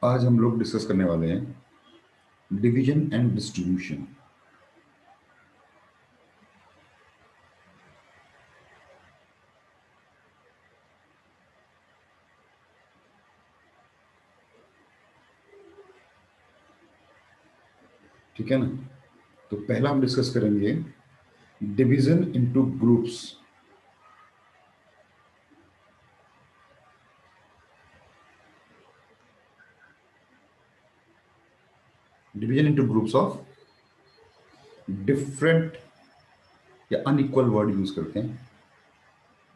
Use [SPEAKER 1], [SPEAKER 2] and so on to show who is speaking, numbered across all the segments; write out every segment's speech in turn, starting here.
[SPEAKER 1] आज हम लोग डिस्कस करने वाले हैं डिवीजन एंड डिस्ट्रीब्यूशन। ठीक है ना। तो पहला हम डिस्कस करेंगे division into groups. Division into groups of different या अनइक्वल वर्ड यूज करते हैं,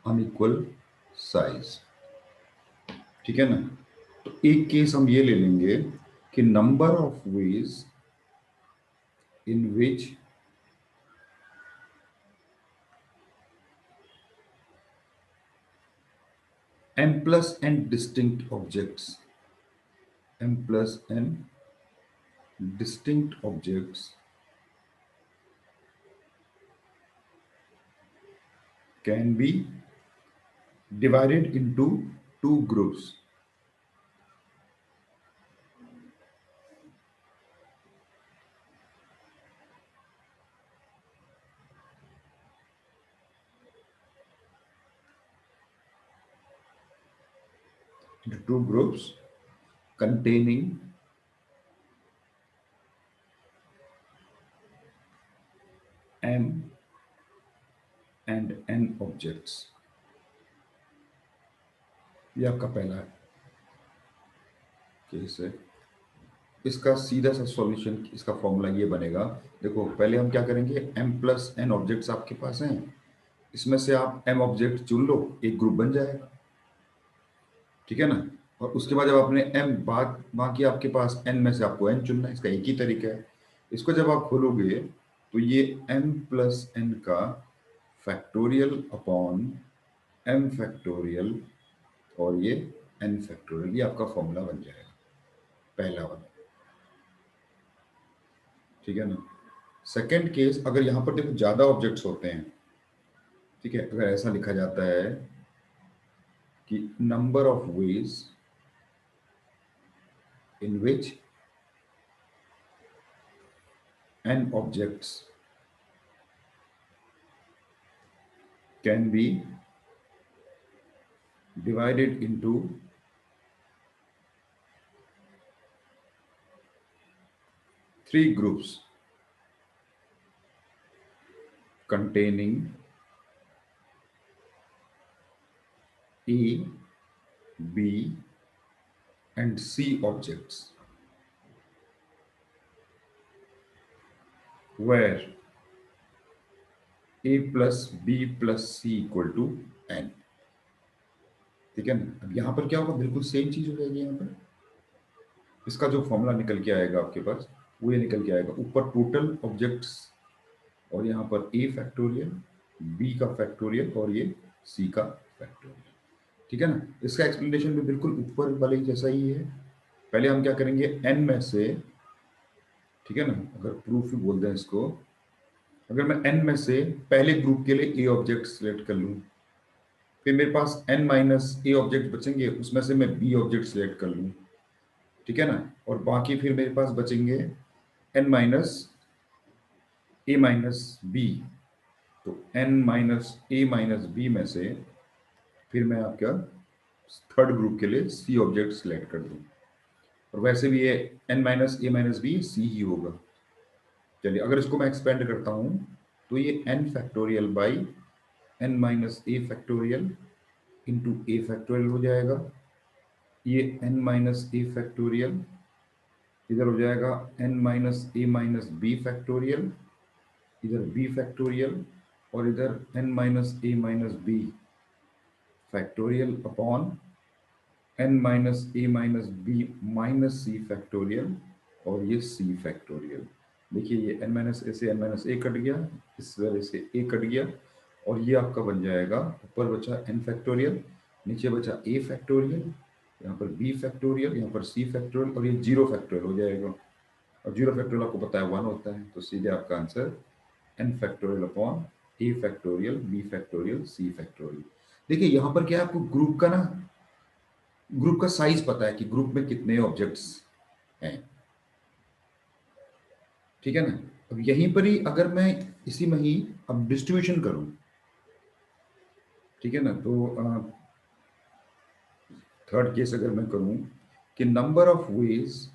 [SPEAKER 1] अनइक्वल साइज। ठीक है ना। तो एक केस हम ये ले लेंगे कि number of ways in which m plus n distinct objects, m plus n distinct objects can be divided into two groups. Into two groups containing m and n objects. ये आपका पहला केस है। इसका सीधा सा सॉल्यूशन, इसका formula ये बनेगा। देखो, पहले हम क्या करेंगे, m प्लस n ऑब्जेक्ट्स आपके पास हैं, इसमें से आप m ऑब्जेक्ट चुन लो, एक ग्रुप बन जाएगा। ठीक है ना। और उसके बाद जब आपने m बाकी आपके पास n में से आपको n चुनना है, इसका एक ही तरीका है। इसको जब आप खोलोगे तो ये m प्लस n का फैक्टोरियल अपॉन m फैक्टोरियल और ये n फैक्टोरियल, ये आपका फॉर्मूला बन जाएगा पहला वाला। ठीक है ना। सेकंड केस, अगर यहाँ पर देखो ज्यादा ऑब्जेक्ट्स होते हैं, ठीक है, अगर ऐसा लिखा जाता है कि number of ways in which n objects can be divided into three groups containing A, B, and C objects, where A plus B plus C equal to n। ठीक है ना। अब यहाँ पर क्या होगा, बिल्कुल सेम चीज हो जाएगी। यहाँ पर इसका जो फॉर्मूला निकल के आएगा आपके पास, वो ये निकल के आएगा, ऊपर टोटल ऑब्जेक्ट्स और यहाँ पर A फैक्टोरियल, B का फैक्टोरियल और ये C का फैक्टोरियल। ठीक है ना। इसका एक्सप्लेनेशन भी बिल्कुल ऊपर वाले जैसा ही है। पहले हम क्या करेंगे, n में से, ठीक है ना, अगर प्रूफ ही बोल दें इसको, अगर मैं n में से पहले ग्रुप के लिए a ऑब्जेक्ट सिलेक्ट कर लूं, फिर मेरे पास n माइनस a ऑब्जेक्ट बचेंगे, उसमें से मैं b ऑब्जेक्ट सिलेक्ट कर लूं। ठीक है ना। और बाकी फिर मेरे पास बचेंगे n minus a minus b। तो n minus a minus b में से फिर मैं आपका थर्ड ग्रुप के लिए c ऑब्जेक्ट सिलेक्ट कर दूं। और वैसे भी ये n minus a minus b c ही होगा। चलिए, अगर इसको मैं एक्सपेंड करता हूं तो ये n factorial by n minus A factorial into A factorial हो जाएगा। ये n माइनस ए फैक्टोरियल इधर हो जाएगा n minus A minus B factorial, इधर b फैक्टोरियल और इधर n minus A minus B factorial upon n minus A minus B minus C factorial और ये c फैक्टोरियल। देखिए, ये n माइनस ए से n माइनस ए कट गया, इस वजह से a कट गया, और ये आपका बन जाएगा, ऊपर बचा n फैक्टोरियल, नीचे बचा a फैक्टोरियल, यहाँ पर b फैक्टोरियल, यहाँ पर c फैक्टोरियल और ये जीरो फैक्टोरियल हो जाएगा। और जीरो फैक्टोरियल आपको पता है 1 होता है, तो सीधे आपका answer n factorial upon a factorial, b factorial, c factorial. देखिए यहाँ पर क्या है, आपको ग्रुप का ना ग्रुप का साइज पता है कि ग्रुप में कितने ऑब्जेक्ट्स हैं, ठीक है ना। अब यहीं पर ही अगर मैं इसी में ही अब डिस्ट्रीब्यूशन करूं, ठीक है ना, तो थर्ड केस अगर मैं करूं कि number of ways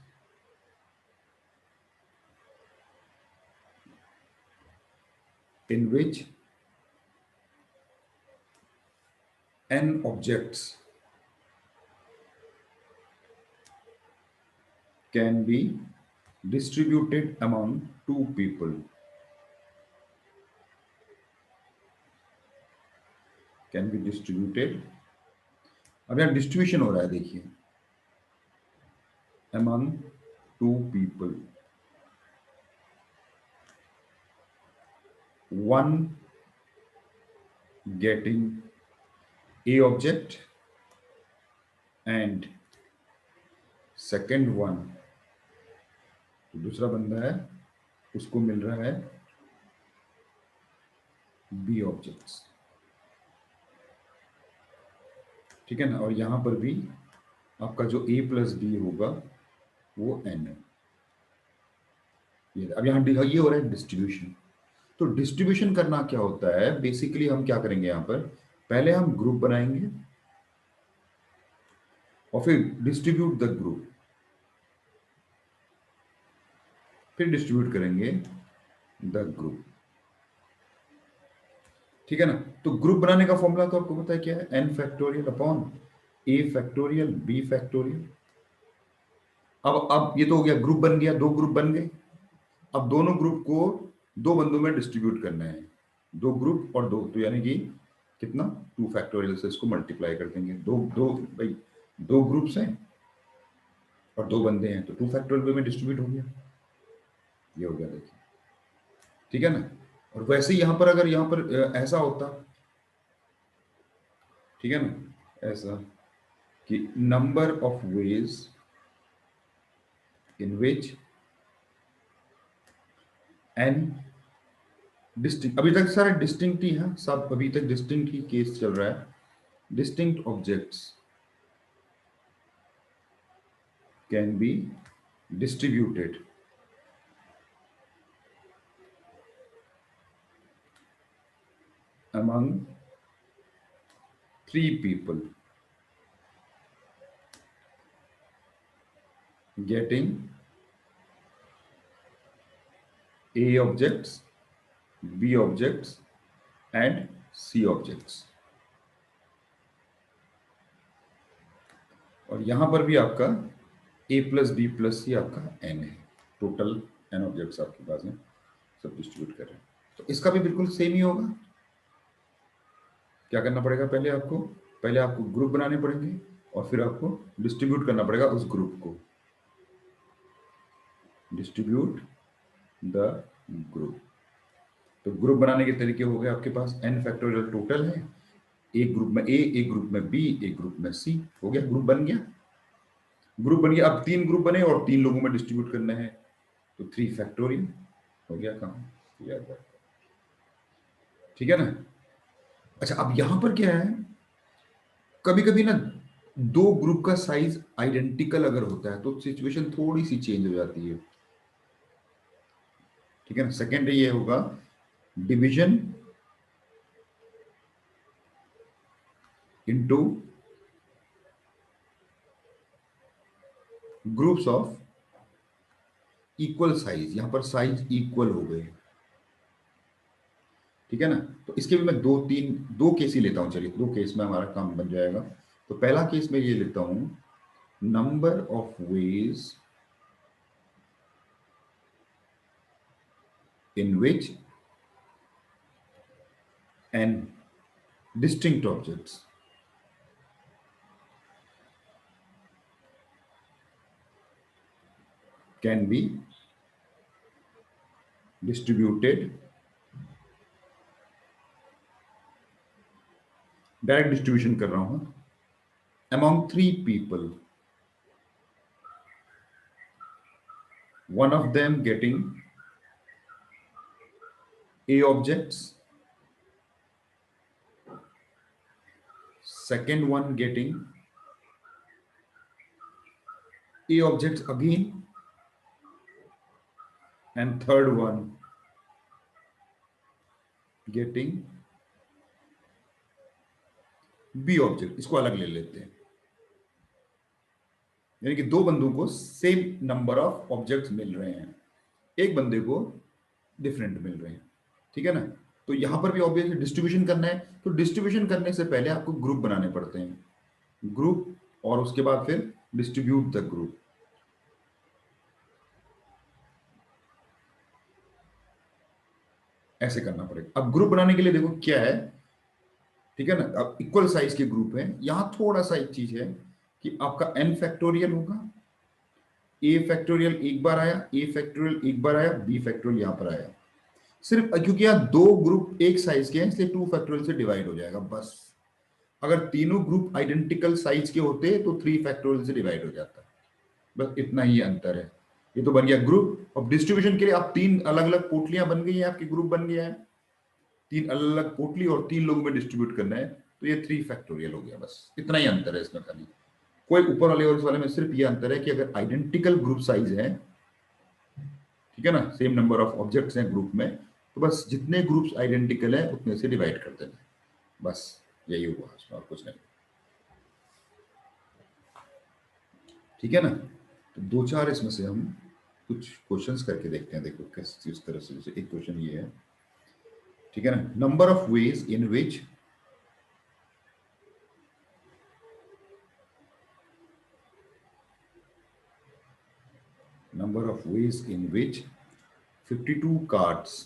[SPEAKER 1] in which n objects can be distributed among two people, can be distributed, अब यहाँ डिस्ट्रीब्यूशन हो रहा है देखिए, among two people, one getting a object and second one, तो दूसरा बंदा है उसको मिल रहा है b ऑब्जेक्ट्स, ठीक है ना। और यहां पर भी आपका जो a प्लस बी होगा वो n है। ये अब यहाँ ये हो रहा है डिस्ट्रीब्यूशन। तो डिस्ट्रीब्यूशन करना क्या होता है, बेसिकली हम क्या करेंगे यहाँ पर, पहले हम ग्रुप बनाएंगे और फिर डिस्ट्रीब्यूट द ग्रुप, फिर डिस्ट्रीब्यूट करेंगे द ग्रुप, ठीक है ना। तो ग्रुप बनाने का फॉर्मूला तो आपको पता है क्या है, n factorial upon a factorial b factorial. अब ये तो हो गया, ग्रुप बन गया, दो ग्रुप बन गए। अब दोनों ग्रुप को दो बंदों में डिस्ट्रीब्यूट करना है, दो ग्रुप और दो, तो यानी कि कितना, 2 फैक्टोरियल से इसको मल्टीप्लाई कर देंगे। दो दो भाई, दो ग्रुप्स हैं और दो बंदे हैं, तो 2 फैक्टोरियल में डिस्ट्रीब्यूट हो गया, ये हो गया देखिए, ठीक है ना। और वैसे ही यहां पर अगर यहां पर ऐसा होता, ठीक है ना, ऐसा कि number of ways in which N distinct, अभी तक सारे डिस्टिंक्ट ही है, सब अभी तक डिस्टिंक्ट ही केस चल रहा है, distinct objects can be distributed among 3 people getting A objects, B objects and C objects। और यहां पर भी आपका A प्लस बी प्लस सी आपका n है, टोटल n ऑब्जेक्ट्स आपके पास हैं, सब डिस्ट्रीब्यूट कर रहे हैं। तो इसका भी बिल्कुल सेम ही होगा। क्या करना पड़ेगा, पहले आपको ग्रुप बनाने पड़ेंगे और फिर आपको डिस्ट्रीब्यूट करना पड़ेगा उस ग्रुप को, डिस्ट्रीब्यूट द ग्रुप। तो ग्रुप बनाने के तरीके हो गए आपके पास, n फैक्टोरियल टोटल है, एक ग्रुप में ए, एक ग्रुप में बी, एक ग्रुप में सी, हो गया, ग्रुप बन गया। ग्रुप बन गया, अब 3 ग्रुप बने और 3 लोगों में डिस्ट्रीब्यूट करना है, तो 3 फैक्टोरियल हो गया काम, ठीक है ना। अच्छा, अब यहां पर क्या है, कभी कभी ना दो ग्रुप का साइज आइडेंटिकल अगर होता है तो सिचुएशन थोड़ी सी चेंज हो जाती है, ठीक है ना। सेकेंड ये होगा division into groups of equal size, यहां पर साइज इक्वल हो गए, ठीक है ना। तो इसके भी मैं दो केस ही लेता हूं, चलिए दो केस में हमारा काम बन जाएगा। तो पहला केस में ये लेता हूं, number of ways in which N distinct objects can be distributed, direct distribution कर रहा हूं, among 3 people, one of them getting A objects, second one getting A objects again, and third one getting B object. इसको अलग ले लेते हैं, यानी कि दो बंदों को सेम नंबर ऑफ ऑब्जेक्ट्स मिल रहे हैं, एक बंदे को डिफरेंट मिल रहे हैं। ठीक है ना। तो यहां पर भी ऑब्वियसली डिस्ट्रीब्यूशन करना है, तो डिस्ट्रीब्यूशन करने से पहले आपको ग्रुप बनाने पड़ते हैं, ग्रुप, और उसके बाद फिर डिस्ट्रीब्यूट द ग्रुप। ऐसे करना पड़ेगा। अब ग्रुप बनाने के लिए देखो क्या है, ठीक है ना। अब इक्वल साइज के ग्रुप है, यहां थोड़ा सा एक चीज है कि आपका n फैक्टोरियल होगा, a फैक्टोरियल एक बार आया, a फैक्टोरियल एक बार आया, b फैक्टोरियल यहां पर आया। सिर्फ क्योंकि यहाँ दो ग्रुप एक साइज के हैं इसलिए 2 फैक्टोरियल से डिवाइड हो जाएगा बस। अगर तीनों ग्रुप आइडेंटिकल साइज के होते तो 3 फैक्टोरियल से डिवाइड हो जाता। बस इतना ही अंतर है। ये तो बन गया ग्रुप। अब डिस्ट्रीब्यूशन के लिए आप तीन अलग अलग पोटलियां बन गई हैं, आपके ग्रुप बन गया है, तीन अलग अलग पोटली और तीन लोगों में डिस्ट्रीब्यूट करना है, तो ये 3 फैक्टोरियल हो गया। बस इतना ही अंतर है इसमें खाली। कोई ऊपर वाले और इस वाले में सिर्फ ये अंतर है कि अगर आइडेंटिकल ग्रुप साइज है, ठीक है ना, सेम नंबर ऑफ ऑब्जेक्ट्स हैं ग्रुप में, तो बस जितने ग्रुप्स आइडेंटिकल है उतने से डिवाइड कर देना है। बस यही हुआ इसमें, और कुछ नहीं। ठीक है ना। तो दो चार इसमें से हम कुछ क्वेश्चंस करके देखते हैं। देखो किस तरह से, जैसे एक क्वेश्चन ये है, ठीक है ना, number of ways in which number of ways in which 52 cards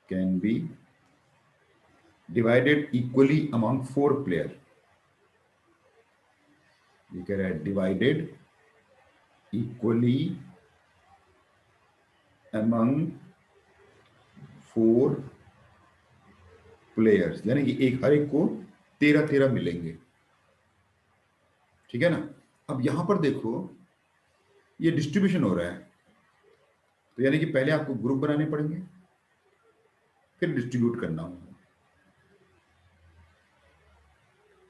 [SPEAKER 1] can be divided equally among 4 players। ये कह रहा है डिवाइडेड इक्वली among 4 प्लेयर्स, यानी कि एक हर एक को 13-13 मिलेंगे। ठीक है ना। अब यहां पर देखो ये डिस्ट्रीब्यूशन हो रहा है, तो यानी कि पहले आपको ग्रुप बनाने पड़ेंगे, फिर डिस्ट्रीब्यूट करना होगा,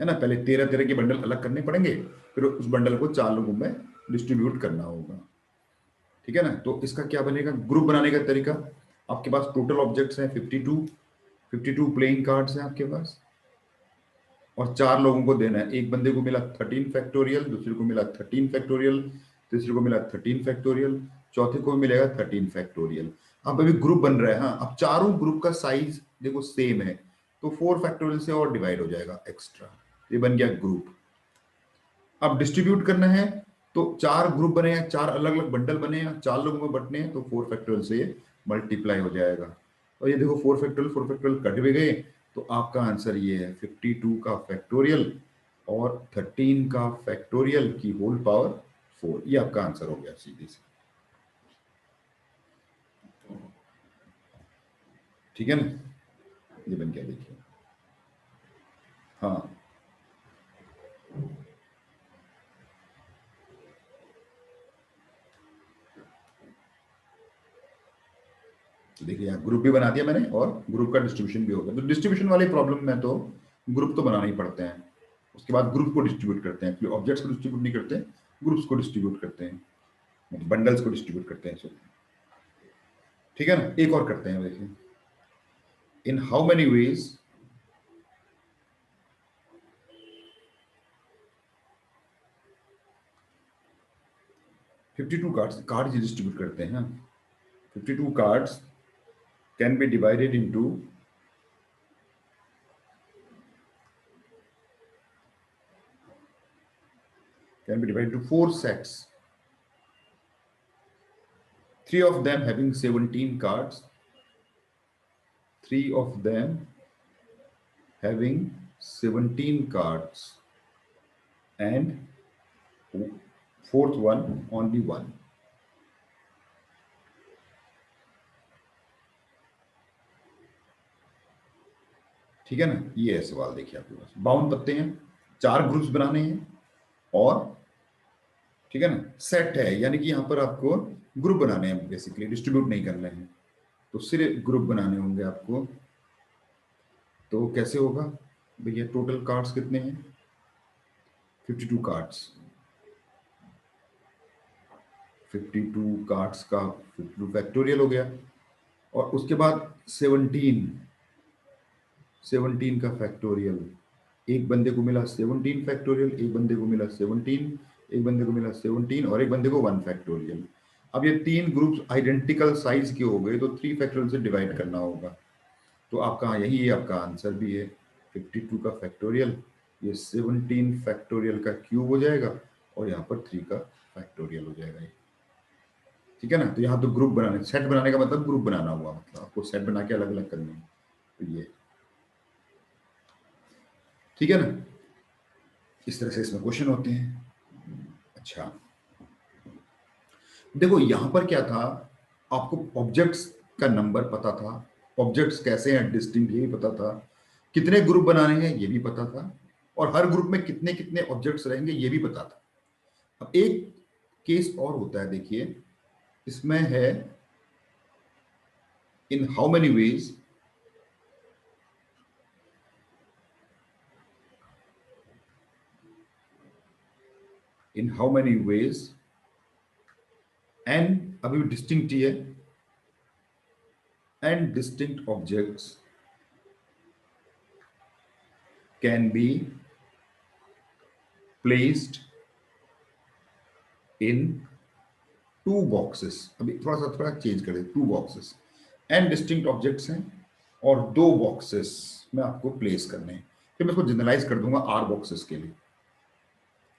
[SPEAKER 1] है ना। पहले 13-13 के बंडल अलग करने पड़ेंगे, फिर उस बंडल को 4 लोगों में डिस्ट्रीब्यूट करना होगा। ठीक है ना। तो इसका क्या बनेगा ग्रुप बनाने का तरीका, आपके पास टोटल ऑब्जेक्ट्स हैं 52 प्लेइंग कार्ड्स हैं आपके पास, और 4 लोगों को देना है। एक बंदे को मिला 13 फैक्टोरियल, दूसरे को मिला 13 फैक्टोरियल, तीसरे को मिला 13 फैक्टोरियल, चौथे को मिलेगा 13 फैक्टोरियल। अब अभी ग्रुप बन रहा है। हाँ, अब चारों ग्रुप का साइज देखो सेम है, तो 4 फैक्टोरियल से और डिवाइड हो जाएगा एक्स्ट्रा, ये बन गया ग्रुप। अब डिस्ट्रीब्यूट करना है, तो 4 ग्रुप बने हैं, 4 अलग अलग बंडल बने हैं, 4 लोगों में बंटने हैं, तो 4 फैक्टोरियल से मल्टीप्लाई हो जाएगा। और ये देखो 4 फैक्टोरियल कट भी गए, तो आपका आंसर ये है 52 का फैक्टोरियल और 13 का फैक्टोरियल की होल पावर 4। ये आपका आंसर हो गया सीधे से। ठीक है ना। ये बन गया, देखिए। हाँ, तो देखिए यहाँ ग्रुप भी बना दिया मैंने और ग्रुप का डिस्ट्रीब्यूशन भी हो गया। तो डिस्ट्रीब्यूशन वाले प्रॉब्लम में तो ग्रुप तो बनाना ही पड़ते हैं, उसके बाद ग्रुप को डिस्ट्रीब्यूट करते हैं, ऑब्जेक्ट्स को डिस्ट्रीब्यूट नहीं करते, ग्रुप्स को डिस्ट्रीब्यूट करते हैं, बंडल्स को डिस्ट्रीब्यूट करते हैं। ठीक है ना। एक और करते हैं, देखिए, in how many ways 52 cards distribute करते हैं। 52 cards can be divided into can be divided into 4 sets, 3 of them having 17 cards, 3 of them having 17 cards, and fourth one only 1। ठीक है ना। ये है सवाल। देखिए आपके पास 52 पत्ते हैं, 4 ग्रुप्स बनाने हैं, और ठीक है ना सेट है, यानी कि यहां पर आपको ग्रुप बनाने हैं, बेसिकली डिस्ट्रीब्यूट नहीं करना है, तो सिर्फ ग्रुप बनाने होंगे आपको। तो कैसे होगा भैया, टोटल कार्ड्स कितने हैं 52 कार्ड्स, 52 कार्ड्स का 52 फैक्टोरियल हो गया, और उसके बाद 17 का फैक्टोरियल। एक बंदे को मिला 17 फैक्टोरियल, एक बंदे को मिला 17, एक बंदे को मिला 17, और एक बंदे को 1 फैक्टोरियल। अब ये तीन ग्रुप्स आइडेंटिकल साइज के हो गए, तो 3 फैक्टोरियल से डिवाइड करना होगा। तो आपका यही है, आपका आंसर भी है 52 का फैक्टोरियल, ये 17 फैक्टोरियल का क्यूब हो जाएगा, और यहाँ पर 3 का फैक्टोरियल हो जाएगा ये। ठीक है ना। तो यहाँ तो ग्रुप बनाने, सेट बनाने का मतलब ग्रुप बनाना हुआ, मतलब आपको सेट बना के अलग अलग करने हैं। तो ये ठीक है ना, इस तरह से इसमें क्वेश्चन होते हैं। अच्छा, देखो यहां पर क्या था, आपको ऑब्जेक्ट्स का नंबर पता था, ऑब्जेक्ट्स कैसे हैं डिस्टिंक्ट ये भी पता था, कितने ग्रुप बनाने हैं ये भी पता था, और हर ग्रुप में कितने कितने ऑब्जेक्ट्स रहेंगे ये भी पता था। अब एक केस और होता है, देखिए इसमें है in how many ways in how many ways and, अभी डिस्टिंक्ट ही है, and distinct objects can be placed in 2 boxes. अभी थोड़ा चेंज कर दे, 2 बॉक्सेस, एंड डिस्टिंक्ट ऑब्जेक्ट्स हैं, और 2 बॉक्सेस में आपको प्लेस करने हैं। फिर मैं इसको जनरलाइज कर दूंगा R बॉक्सेस के लिए,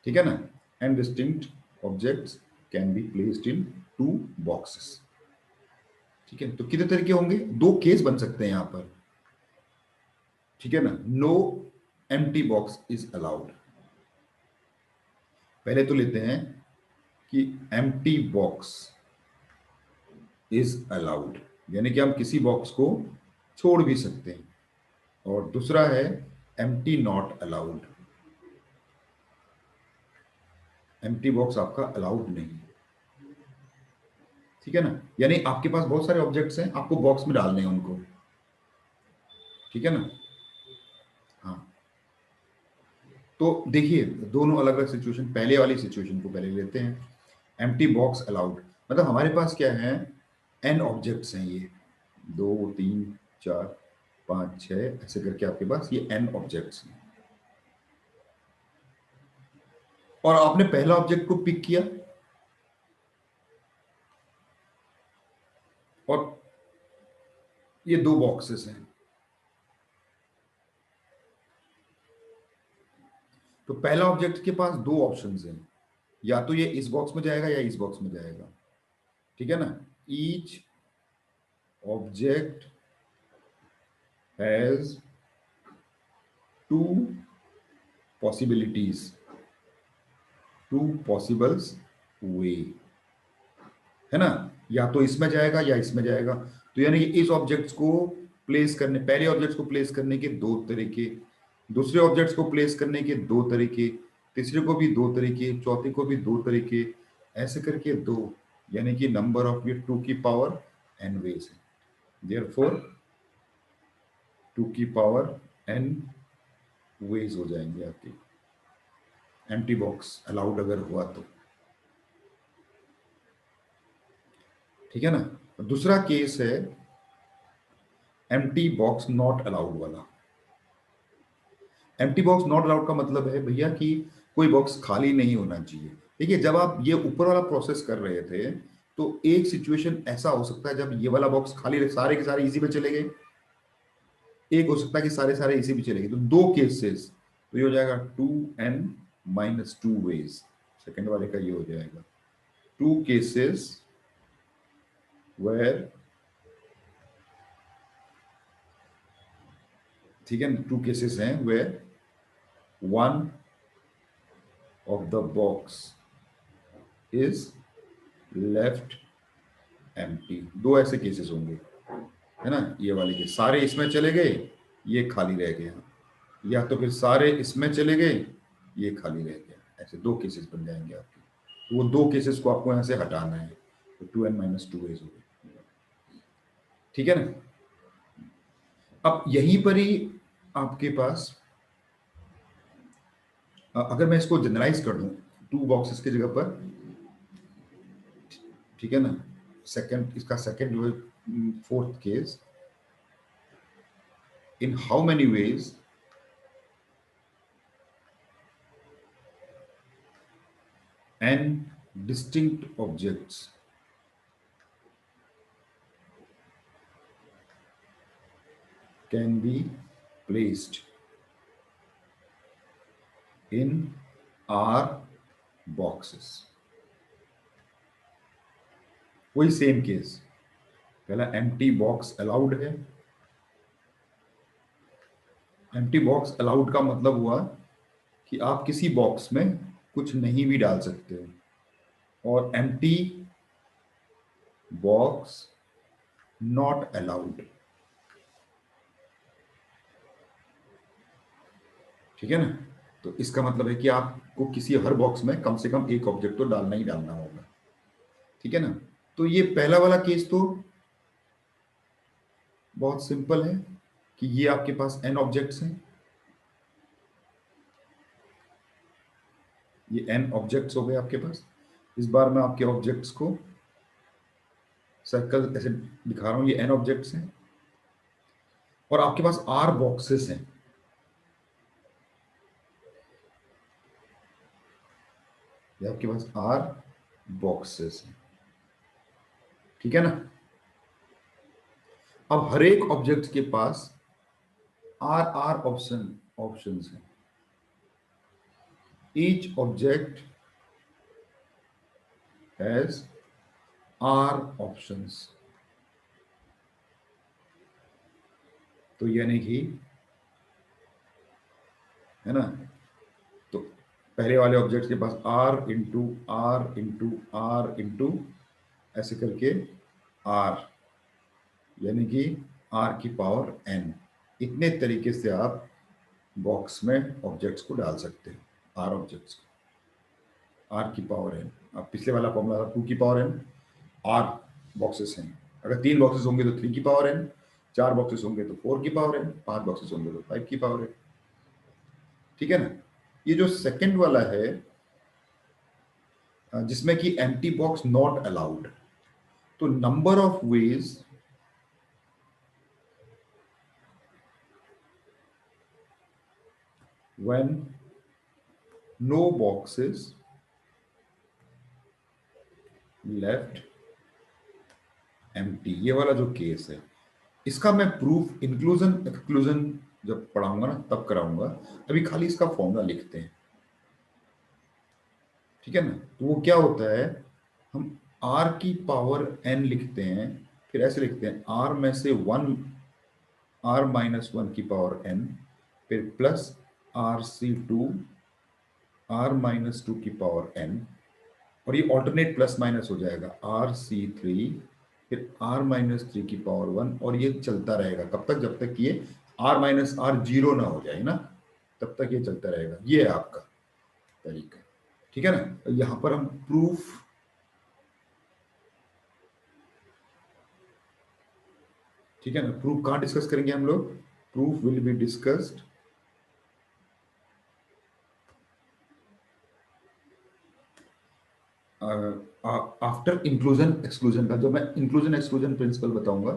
[SPEAKER 1] ठीक है ना। And distinct objects can be placed in 2 boxes, ठीक है। तो कितने तरीके होंगे, 2 केस बन सकते हैं यहां पर, ठीक है ना। No empty box is allowed. पहले तो लेते हैं कि एम्प्टी बॉक्स इज अलाउड, यानी कि हम किसी बॉक्स को छोड़ भी सकते हैं, और दूसरा है empty not allowed, empty box आपका अलाउड नहीं, ठीक है ना। यानी आपके पास बहुत सारे ऑब्जेक्ट्स हैं, आपको बॉक्स में डालने हैं उनको, ठीक है ना। हाँ, तो देखिए दोनों अलग अलग सिचुएशन, पहले वाली सिचुएशन को पहले लेते हैं, एम्प्टी बॉक्स अलाउड, मतलब हमारे पास क्या है, एन ऑब्जेक्ट्स हैं, ये 2 3 4 5 6 ऐसे करके आपके पास ये एन ऑब्जेक्ट्स हैं, और आपने पहला ऑब्जेक्ट को पिक किया, और ये 2 बॉक्सेस हैं। तो पहला ऑब्जेक्ट के पास 2 ऑप्शंस हैं, या तो ये इस बॉक्स में जाएगा या इस बॉक्स में जाएगा, ठीक है ना। Each object has 2 possibilities, 2 possibles way, है ना। या तो इसमें जाएगा या इसमें जाएगा। तो यानी कि इस ऑब्जेक्ट्स को प्लेस करने, पहले ऑब्जेक्ट्स को प्लेस करने के 2 तरीके, दूसरे ऑब्जेक्ट्स को प्लेस करने के 2 तरीके, तीसरे को भी 2 तरीके, चौथे को भी 2 तरीके, ऐसे करके 2, यानी कि नंबर ऑफ ये 2 की पावर n वेज है, देयरफॉर 2 की पावर n वेज हो जाएंगे आपके, एम्प्टी बॉक्स अलाउड अगर हुआ तो, ठीक है ना। दूसरा केस है एम्प्टी बॉक्स नॉट अलाउड वाला। एम्प्टी बॉक्स नॉट अलाउड का मतलब है भैया कि कोई बॉक्स खाली नहीं होना चाहिए। देखिए जब आप ये ऊपर वाला प्रोसेस कर रहे थे, तो एक सिचुएशन ऐसा हो सकता है जब ये वाला बॉक्स खाली रहे, सारे के सारे इजी में चले गए, एक हो सकता है कि सारे सारे इसी में चले गए, तो 2 केसेस, तो ये हो जाएगा 2n-2 वेज, सेकंड वाले का ये हो जाएगा 2 केसेस वेयर, ठीक है, 2 केसेस हैं where one of the box is left empty. 2 ऐसे केसेस होंगे, है ना। ये वाले के सारे इसमें चले गए, ये खाली रह गया, या तो फिर सारे इसमें चले गए, ये खाली रह गया, ऐसे 2 केसेस बन जाएंगे आपके। तो वो 2 केसेस को आपको यहां से हटाना है, तो 2n-2 वेज हो गए, ठीक है ना। अब यहीं पर ही आपके पास अगर मैं इसको जनरलाइज कर दूं 2 बॉक्सेस की जगह पर, ठीक है ना, सेकंड इसका सेकंड जो है fourth case, in how many ways n distinct objects can be placed in R boxes. वही सेम केस, पहला एम्प्टी बॉक्स अलाउड है। एम्प्टी बॉक्स अलाउड का मतलब हुआ कि आप किसी बॉक्स में कुछ नहीं भी डाल सकते हो, और एम्प्टी बॉक्स नॉट अलाउड, ठीक है ना। तो इसका मतलब है कि आपको किसी हर बॉक्स में कम से कम एक ऑब्जेक्ट तो डालना ही डालना होगा, ठीक है ना। तो ये पहला वाला केस तो बहुत सिंपल है कि ये आपके पास n ऑब्जेक्ट्स हैं, ये n ऑब्जेक्ट्स हो गए आपके पास। इस बार मैं आपके ऑब्जेक्ट्स को सर्कल ऐसे दिखा रहा हूं, ये n ऑब्जेक्ट्स हैं और आपके पास r बॉक्सेस हैं। ये आपके पास r बॉक्सेस हैं, ठीक है ना। अब हर एक ऑब्जेक्ट के पास r r ऑप्शंस हैं। Each object has r options. तो यानी कि, है ना, तो पहले वाले ऑब्जेक्ट के पास r ऐसे करके r, यानी कि r की पावर n, इतने तरीके से आप बॉक्स में ऑब्जेक्ट्स को डाल सकते हैं, r ऑब्जेक्ट्स को, r की पावर n। अब पिछले वाला फॉर्मूला था 2 की पावर n, r बॉक्सेस हैं, अगर 3 बॉक्सेस होंगे तो 3 की पावर n, 4 बॉक्सेस होंगे तो 4 की पावर n, 5 बॉक्सेस होंगे तो 5 की पावर n, ठीक है ना। ये जो सेकंड वाला है जिसमें कि एम्प्टी बॉक्स नॉट अलाउड, तो number of veg when no boxes left empty, ये वाला जो केस है, इसका मैं प्रूफ इंक्लूजन एक्सक्लूजन जब पढ़ाऊंगा ना तब कराऊंगा, अभी खाली इसका फॉर्मूला लिखते हैं, ठीक है ना। तो वो क्या होता है, हम r की पावर n लिखते हैं, फिर ऐसे लिखते हैं r में से 1, r-1 की पावर n, फिर प्लस rc2 r-2 की पावर n, और ये ऑल्टरनेट प्लस माइनस हो जाएगा rc3, फिर r-3 की पावर 1, और ये चलता रहेगा कब तक, जब तक ये r-r जीरो ना हो जाए ना, तब तक ये चलता रहेगा। ये है आपका तरीका, ठीक है ना। यहां पर हम प्रूफ, ठीक है ना, प्रूफ कहां डिस्कस करेंगे हम लोग, proof will be discussed after inclusion exclusion का, जो मैं इंक्लूजन एक्सक्लूजन प्रिंसिपल बताऊंगा,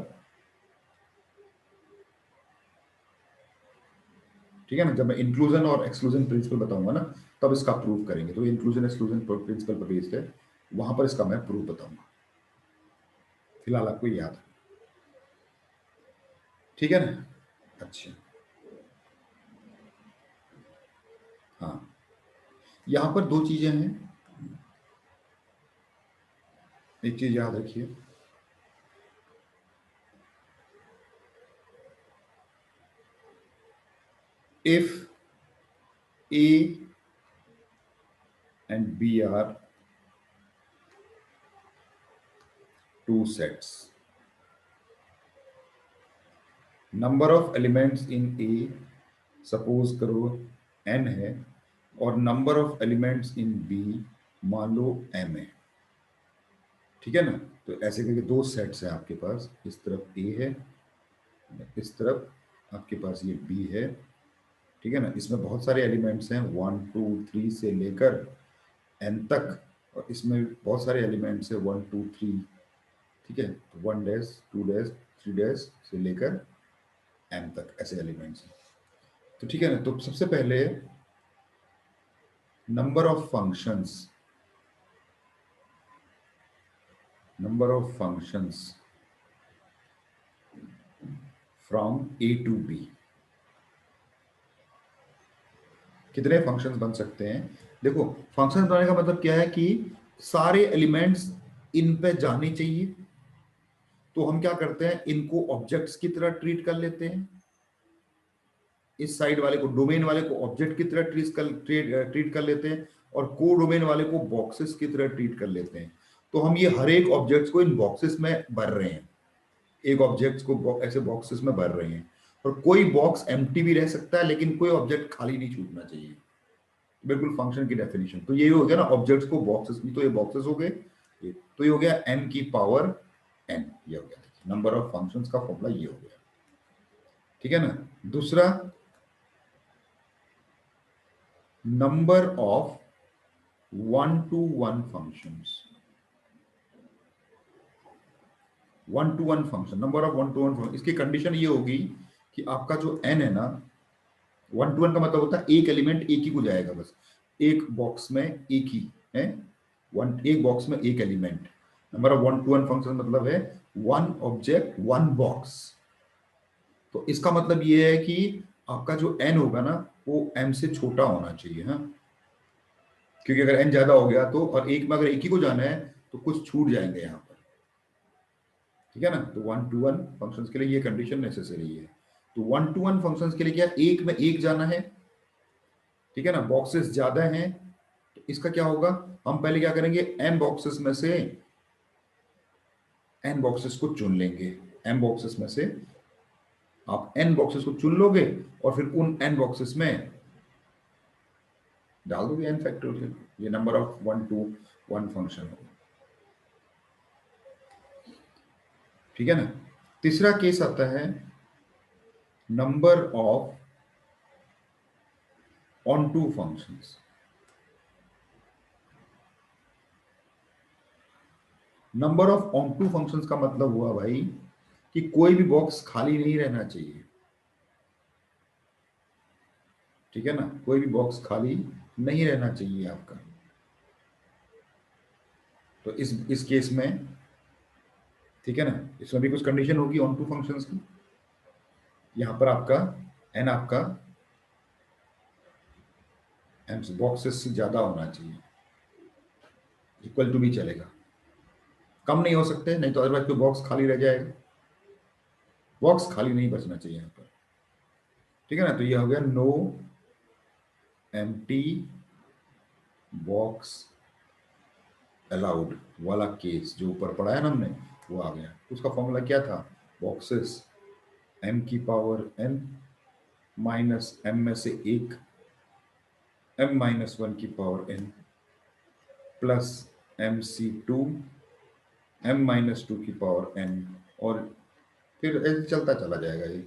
[SPEAKER 1] ठीक है ना। जब मैं इंक्लूजन और एक्सक्लूजन प्रिंसिपल बताऊंगा ना, तब इसका प्रूफ करेंगे। तो इंक्लूजन एक्सक्लूजन प्रिंसिपल पर बेस्ड है, वहां पर इसका मैं प्रूफ बताऊंगा, फिलहाल आपको याद है, ठीक है ना। अच्छा, हाँ, यहां पर दो चीजें हैं, एक चीज याद रखिए, if a and b are two sets, number of elements in A suppose करो n है, और number of elements in B मान लो m है, ठीक है ना। तो ऐसे करके दो सेट्स हैं आपके पास, इस तरफ a है, इस तरफ आपके पास ये b है, ठीक है ना, इसमें बहुत सारे एलिमेंट्स हैं 1 2 3 से लेकर n तक, और इसमें बहुत सारे एलिमेंट्स हैं 1 2 3, ठीक है, तो 1 डैश 2 डैश 3 डैश से लेकर m तक ऐसे एलिमेंट्स हैं। तो ठीक है ना, तो सबसे पहले number of functions, number of functions from A to B, कितने फंक्शंस बन सकते हैं। देखो, फंक्शन बनाने का मतलब क्या है कि सारे एलिमेंट्स इन पे जाने चाहिए, तो हम क्या करते हैं, इनको ऑब्जेक्ट्स की तरह ट्रीट कर लेते हैं। इस साइड वाले को, डोमेन वाले को ऑब्जेक्ट की तरह ट्रीट कर लेते हैं, और को डोमेन वाले को बॉक्सेस की तरह ट्रीट कर लेते हैं। तो हम ये हर एक ऑब्जेक्ट्स को इन बॉक्सेस में भर रहे हैं, एक ऑब्जेक्ट्स को ऐसे बॉक्सेस में भर रहे हैं, और कोई बॉक्स एम्प्टी भी रह सकता है लेकिन कोई ऑब्जेक्ट खाली नहीं छूटना चाहिए। बिल्कुल फंक्शन की डेफिनेशन तो ये हो गया ना, ऑब्जेक्ट्स को बॉक्सेस में, तो ये बॉक्सेस हो गए, ये तो ये हो गया n की पावर n, ये हो गया नंबर ऑफ फंक्शंस का फॉर्मूला, ये हो गया। ठीक है ना, दूसरा, number of 1 to 1 functions, 1 to 1 function, number of 1 to 1 function, इसकी कंडीशन ये होगी कि आपका जो n है ना, 1 to 1 का मतलब होता है एक एलिमेंट एक ही को जाएगा, बस एक बॉक्स में एक ही है, एक बॉक्स में एक element. Number of 1 to 1 function मतलब है 1 ऑब्जेक्ट 1 बॉक्स। तो इसका मतलब ये है कि आपका जो n होगा ना, वो m से छोटा होना चाहिए, हाँ, क्योंकि अगर n ज्यादा हो गया तो, और एक में अगर एक ही को जाना है तो कुछ छूट जाएंगे यहाँ पर। ठीक है ना, तो 1 to 1 फंक्शंस के लिए ये कंडीशन नेसेसरी है। तो 1 to 1 फंक्शंस के लिए क्या, एक में एक जाना है, ठीक है ना, बॉक्सेस ज्यादा हैं, तो इसका क्या होगा, हम पहले क्या करेंगे, m बॉक्सेस में से n बॉक्सेस को चुन लेंगे, m बॉक्सेस में से आप n बॉक्सेस को चुन लोगे, और फिर उन n बॉक्सेस में डाल दोगे n फैक्टोरियल, ये नंबर ऑफ 1 to 1 फंक्शन होगा। ठीक है ना, तीसरा केस आता है number of onto functions. Number of onto functions का मतलब हुआ भाई कि कोई भी बॉक्स खाली नहीं रहना चाहिए। ठीक है ना, कोई भी बॉक्स खाली नहीं रहना चाहिए आपका। तो इस केस में, ठीक है ना, इसमें भी कुछ कंडीशन होगी ऑन टू फंक्शंस की। यहां पर आपका n आपका m बॉक्सेस से ज्यादा होना चाहिए, इक्वल टू भी चलेगा, कम नहीं हो सकते, नहीं तो अदरवाइज कोई बॉक्स खाली रह जाएगा, बॉक्स खाली नहीं बचना चाहिए यहाँ पर। ठीक है ना, तो ये हो गया नो एम्प्टी बॉक्स अलाउड वाला केस, जो ऊपर पढ़ाया ना हमने, वो आ गया। उसका फॉर्मूला क्या था, बॉक्सेस m की पावर n माइनस m में से एक, m-1 की power n plus mc2 m-2 की पावर n, और फिर ऐसे चलता चला जाएगा ये,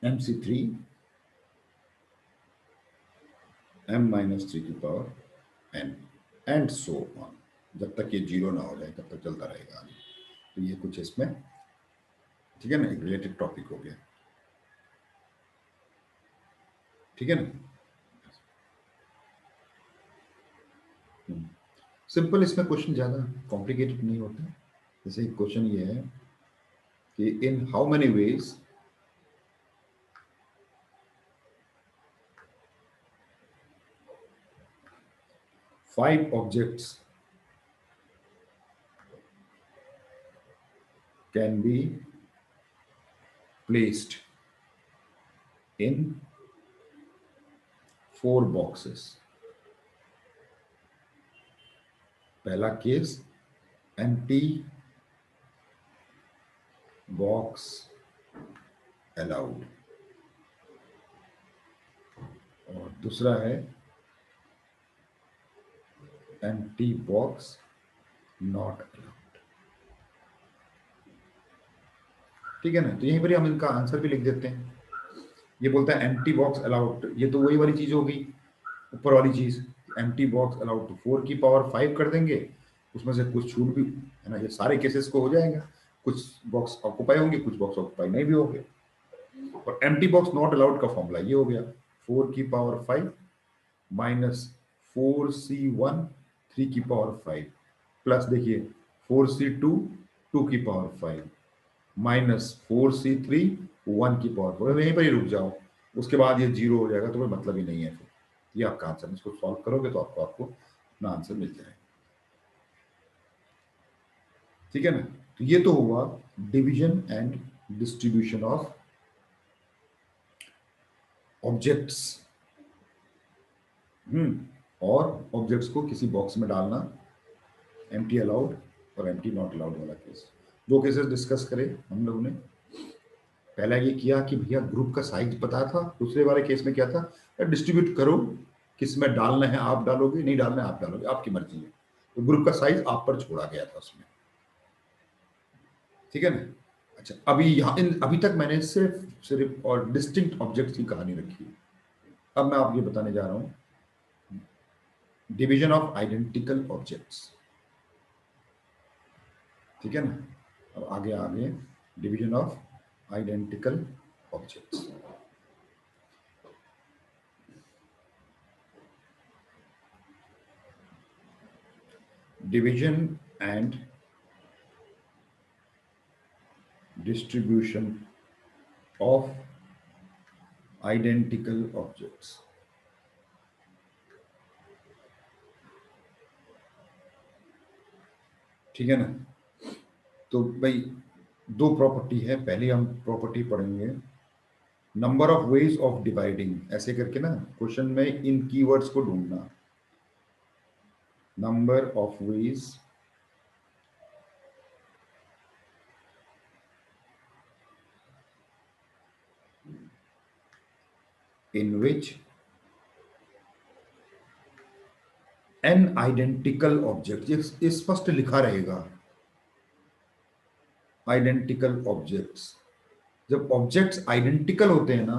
[SPEAKER 1] mc3 m-3 की power n and so on, जब तक ये जीरो ना हो जाए तब तक चलता रहेगा आगे। तो ये कुछ इसमें, ठीक है ना, एक रिलेटेड टॉपिक हो गया। ठीक है ना, सिंपल, इसमें क्वेश्चन ज्यादा कॉम्प्लिकेटेड नहीं होता। जैसे एक क्वेश्चन ये है कि in how many ways five objects can be placed in 4 boxes. पहला केस, एम्प्टी बॉक्स अलाउड, और दूसरा है एम्प्टी बॉक्स नॉट अलाउड। ठीक है ना। तो यहीं पर ही हम इनका आंसर भी लिख देते हैं। ये बोलता है एम्प्टी बॉक्स अलाउड, ये तो वही वाली चीज हो गई, ऊपर वाली चीज, एम्प्टी बॉक्स अलाउड टू 4 की पावर 5 कर देंगे, उसमें से कुछ छूट भी है ना, ये सारे केसेस को हो जाएगा, कुछ बॉक्स ऑक्यूपाई होंगे, कुछ बॉक्स ऑक्यूपाई नहीं भी होंगे। और एम्प्टी बॉक्स नॉट अलाउड का फॉर्मूला ये हो गया 4 की पावर 5 माइनस 4c1 3 की पावर 5 प्लस देखिए 4c2 2 की पावर 5 माइनस 4c3 1 की पावर 4, यहीं पर ही रुक जाओ, उसके बाद ये जीरो हो जाएगा तो कोई मतलब ही नहीं है फिर। ये आपका आंसर, इसको सॉल्व करोगे तो आपको आपको अपना आंसर मिल जाएगा। ठीक है ना। तो ये तो हुआ division and distribution of objects. और ऑब्जेक्ट्स को किसी बॉक्स में डालना, एम्प्टी अलाउड और एम्प्टी नॉट अलाउड वाला केस। दो केसेस डिस्कस करे हम लोगों ने। पहला ये किया कि भैया ग्रुप का साइज पता था, दूसरे वाले केस में क्या था, डिस्ट्रीब्यूट करो, किस में डालना है आप डालोगे, नहीं डालना है आप डालोगे, आपकी मर्जी है। तो ग्रुप का साइज आप पर छोड़ा गया था उसमें। ठीक है ना। अच्छा, अभी यहाँ अभी तक मैंने सिर्फ सिर्फ और डिस्टिंक्ट ऑब्जेक्ट्स की कहानी रखी है। अब मैं आपको ये बताने जा रहा हूं डिवीजन ऑफ आइडेंटिकल ऑब्जेक्ट्स। ठीक है ना। अब आगे आगे division of identical objects. Division and distribution of identical objects। ठीक है ना। तो भाई दो प्रॉपर्टी है, पहले हम प्रॉपर्टी पढ़ेंगे number of ways of dividing, ऐसे करके ना क्वेश्चन में इन कीवर्ड्स को ढूंढना, number of ways in which N identical object, ये स्पष्ट लिखा रहेगा आइडेंटिकल ऑब्जेक्ट्स। जब ऑब्जेक्ट्स आइडेंटिकल होते हैं ना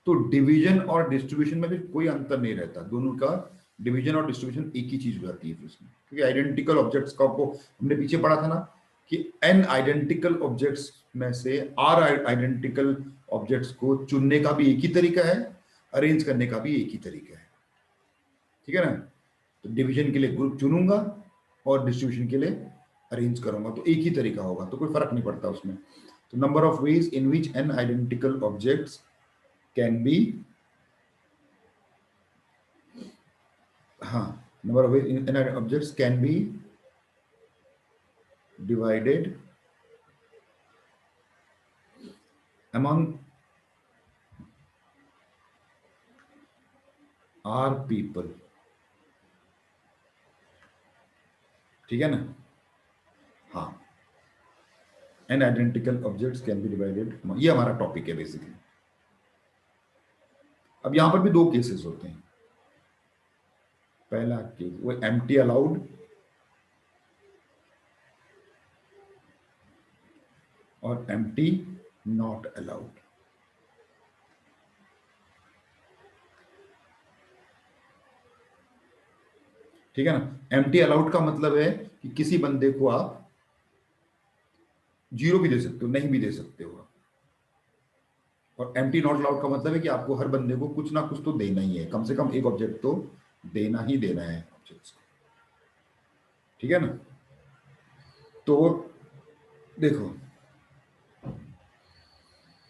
[SPEAKER 1] तो डिवीजन और डिस्ट्रीब्यूशन में भी कोई अंतर नहीं रहता, दोनों का डिवीजन और डिस्ट्रीब्यूशन एक ही चीज हो जाती है फिर उसमें, क्योंकि आइडेंटिकल ऑब्जेक्ट्स का आपको हमने पीछे पढ़ा था ना कि एन आइडेंटिकल ऑब्जेक्ट्स में से आर आइडेंटिकल ऑब्जेक्ट्स को चुनने का भी एक ही तरीका है, अरेंज करने का भी एक ही तरीका है। ठीक है ना। तो डिवीजन के लिए ग्रुप चुनूंगा और डिस्ट्रीब्यूशन के लिए अरेंज करूंगा, तो एक ही तरीका होगा, तो कोई फर्क नहीं पड़ता उसमें। तो number of ways in which N identical objects can B, हाँ, number of inanimate objects can be divided among r people। ठीक है ना। हाँ, n identical objects can be divided, ये हमारा टॉपिक है बेसिकली। अब यहां पर भी दो केसेस होते हैं। पहला केस वो एम्प्टी अलाउड और एम्प्टी नॉट अलाउड। ठीक है ना। एम्प्टी अलाउड का मतलब है कि किसी बंदे को आप जीरो भी दे सकते हो, नहीं भी दे सकते हो। और एम्प्टी नॉट अलाउड का मतलब है कि आपको हर बंदे को कुछ ना कुछ तो देना ही है, कम से कम एक ऑब्जेक्ट तो देना ही देना है ऑब्जेक्ट्स को। ठीक है ना। तो देखो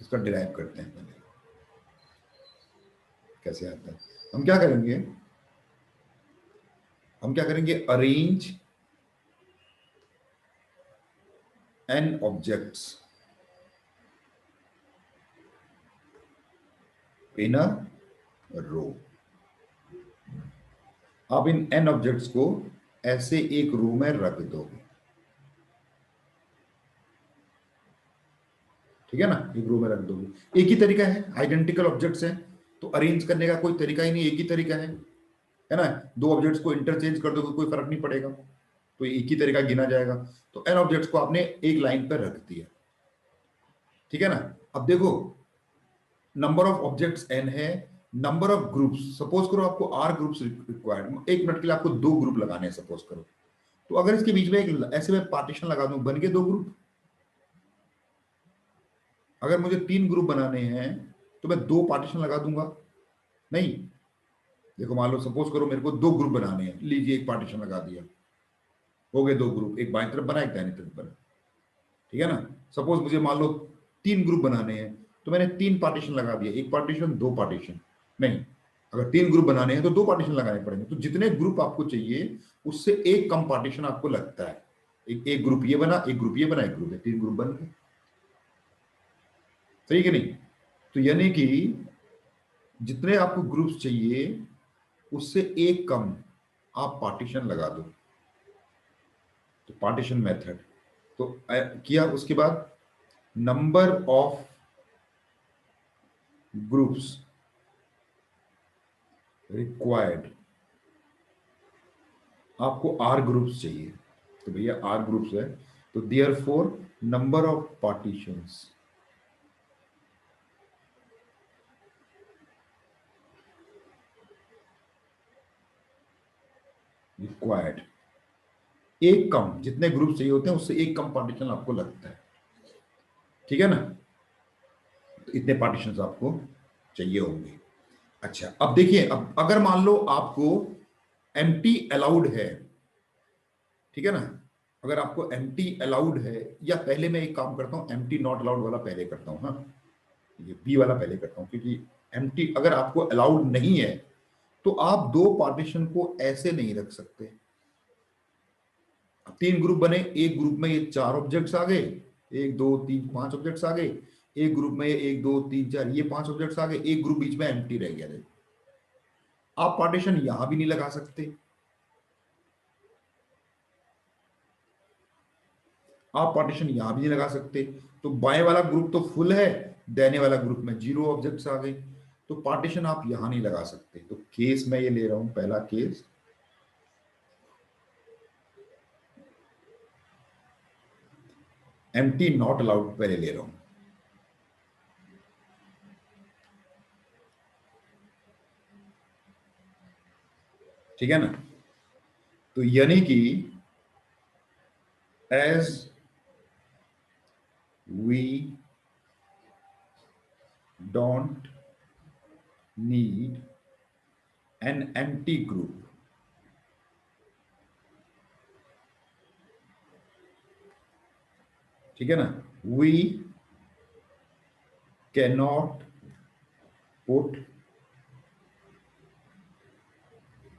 [SPEAKER 1] इसका डिराइव करते हैं पहले, कैसे आता है। हम क्या करेंगे, arrange N objects in a रो। आप इन एन ऑब्जेक्ट्स को ऐसे एक रो में रख दोगे। ठीक है ना, एक रो में रख दोगे, एक ही तरीका है, आइडेंटिकल ऑब्जेक्ट्स है तो अरेंज करने का कोई तरीका ही नहीं, एक ही तरीका है ना। दो ऑब्जेक्ट्स को इंटरचेंज कर दोगे कोई फर्क नहीं पड़ेगा, तो एक ही तरीका गिना जाएगा। तो एन ऑब्जेक्ट्स को आपने एक लाइन पर रख दिया। ठीक है ना। अब देखो, नंबर ऑफ ऑब्जेक्ट्स n है, नंबर ऑफ ग्रुप्स, सपोज करो आपको r ग्रुप्स रिक्वायर्ड, 1 मिनट के लिए आपको 2 ग्रुप लगाने हैं सपोज करो। तो अगर इसके बीच में एक ऐसे में पार्टीशन लगा दूं, बन गए 2 ग्रुप। अगर मुझे 3 ग्रुप बनाने हैं तो मैं 2 पार्टीशन लगा दूंगा? नहीं। देखो मान लो सपोज करो मेरे को 2 ग्रुप बनाने हैं, लीजिए एक पार्टीशन लगा दिया, हो गए 2 ग्रुप, एक बाईं तरफ बना, एक दाहिनी तरफ बना। ठीक है ना। सपोज मुझे मान लो 3 ग्रुप बनाने हैं, तो मैंने 3 पार्टीशन लगा दिया, एक पार्टीशन, 2 पार्टीशन। नहीं, अगर 3 ग्रुप बनाने हैं तो 2 पार्टीशन लगाने पड़ेंगे। तो जितने ग्रुप आपको चाहिए उससे एक कम पार्टीशन आपको लगता है। एक ग्रुप ये बना, एक ग्रुप ये बना, एक ग्रुप है, 3 ग्रुप बन गए। सही कि नहीं। तो यानी कि जितने आपको ग्रुप्स चाहिए उससे एक कम आप पार्टीशन लगा दो, तो पार्टीशन मेथड। तो किया, उसके बाद नंबर ऑफ ग्रुप्स रिक्वायर्ड, आपको आर ग्रुप्स चाहिए, तो भैया आर ग्रुप्स है, तो therefore number of partitions required, एक कम, जितने ग्रुप चाहिए होते हैं उससे एक कम पार्टीशन आपको लगता है। ठीक है ना। तो इतने पार्टीशन आपको चाहिए होंगे। अच्छा, अब देखिए, अब अगर मान लो आपको एम्प्टी अलाउड है, ठीक है ना, अगर आपको एम्प्टी अलाउड है, या पहले मैं एक काम करता हूं, एम्प्टी नॉट अलाउड वाला पहले करता हूं। हाँ, ये बी वाला पहले करता हूं, क्योंकि एम्प्टी अगर आपको अलाउड नहीं है तो आप 2 पार्टीशन को ऐसे नहीं रख सकते। 3 ग्रुप बने, एक ग्रुप में ये 4 ऑब्जेक्ट्स आ गए, 1 2 3 5 ऑब्जेक्ट्स आ गए, एक ग्रुप में 1 2 3 4 ये 5 ऑब्जेक्ट्स आ गए, एक ग्रुप बीच में एम्प्टी रह गया। आप पार्टीशन यहां भी नहीं लगा सकते, आप पार्टीशन यहां भी नहीं लगा सकते। तो बाएं वाला ग्रुप तो फुल है, दाहिने वाला ग्रुप में 0 ऑब्जेक्ट्स आ गए, तो पार्टीशन आप यहां नहीं लगा सकते। तो केस मैं ये ले रहा हूं, पहला केस, एम्प्टी नॉट अलाउड पहले ले रहा हूं। ठीक है ना। तो यानी कि as we don't need an empty group, ठीक है ना, we can not put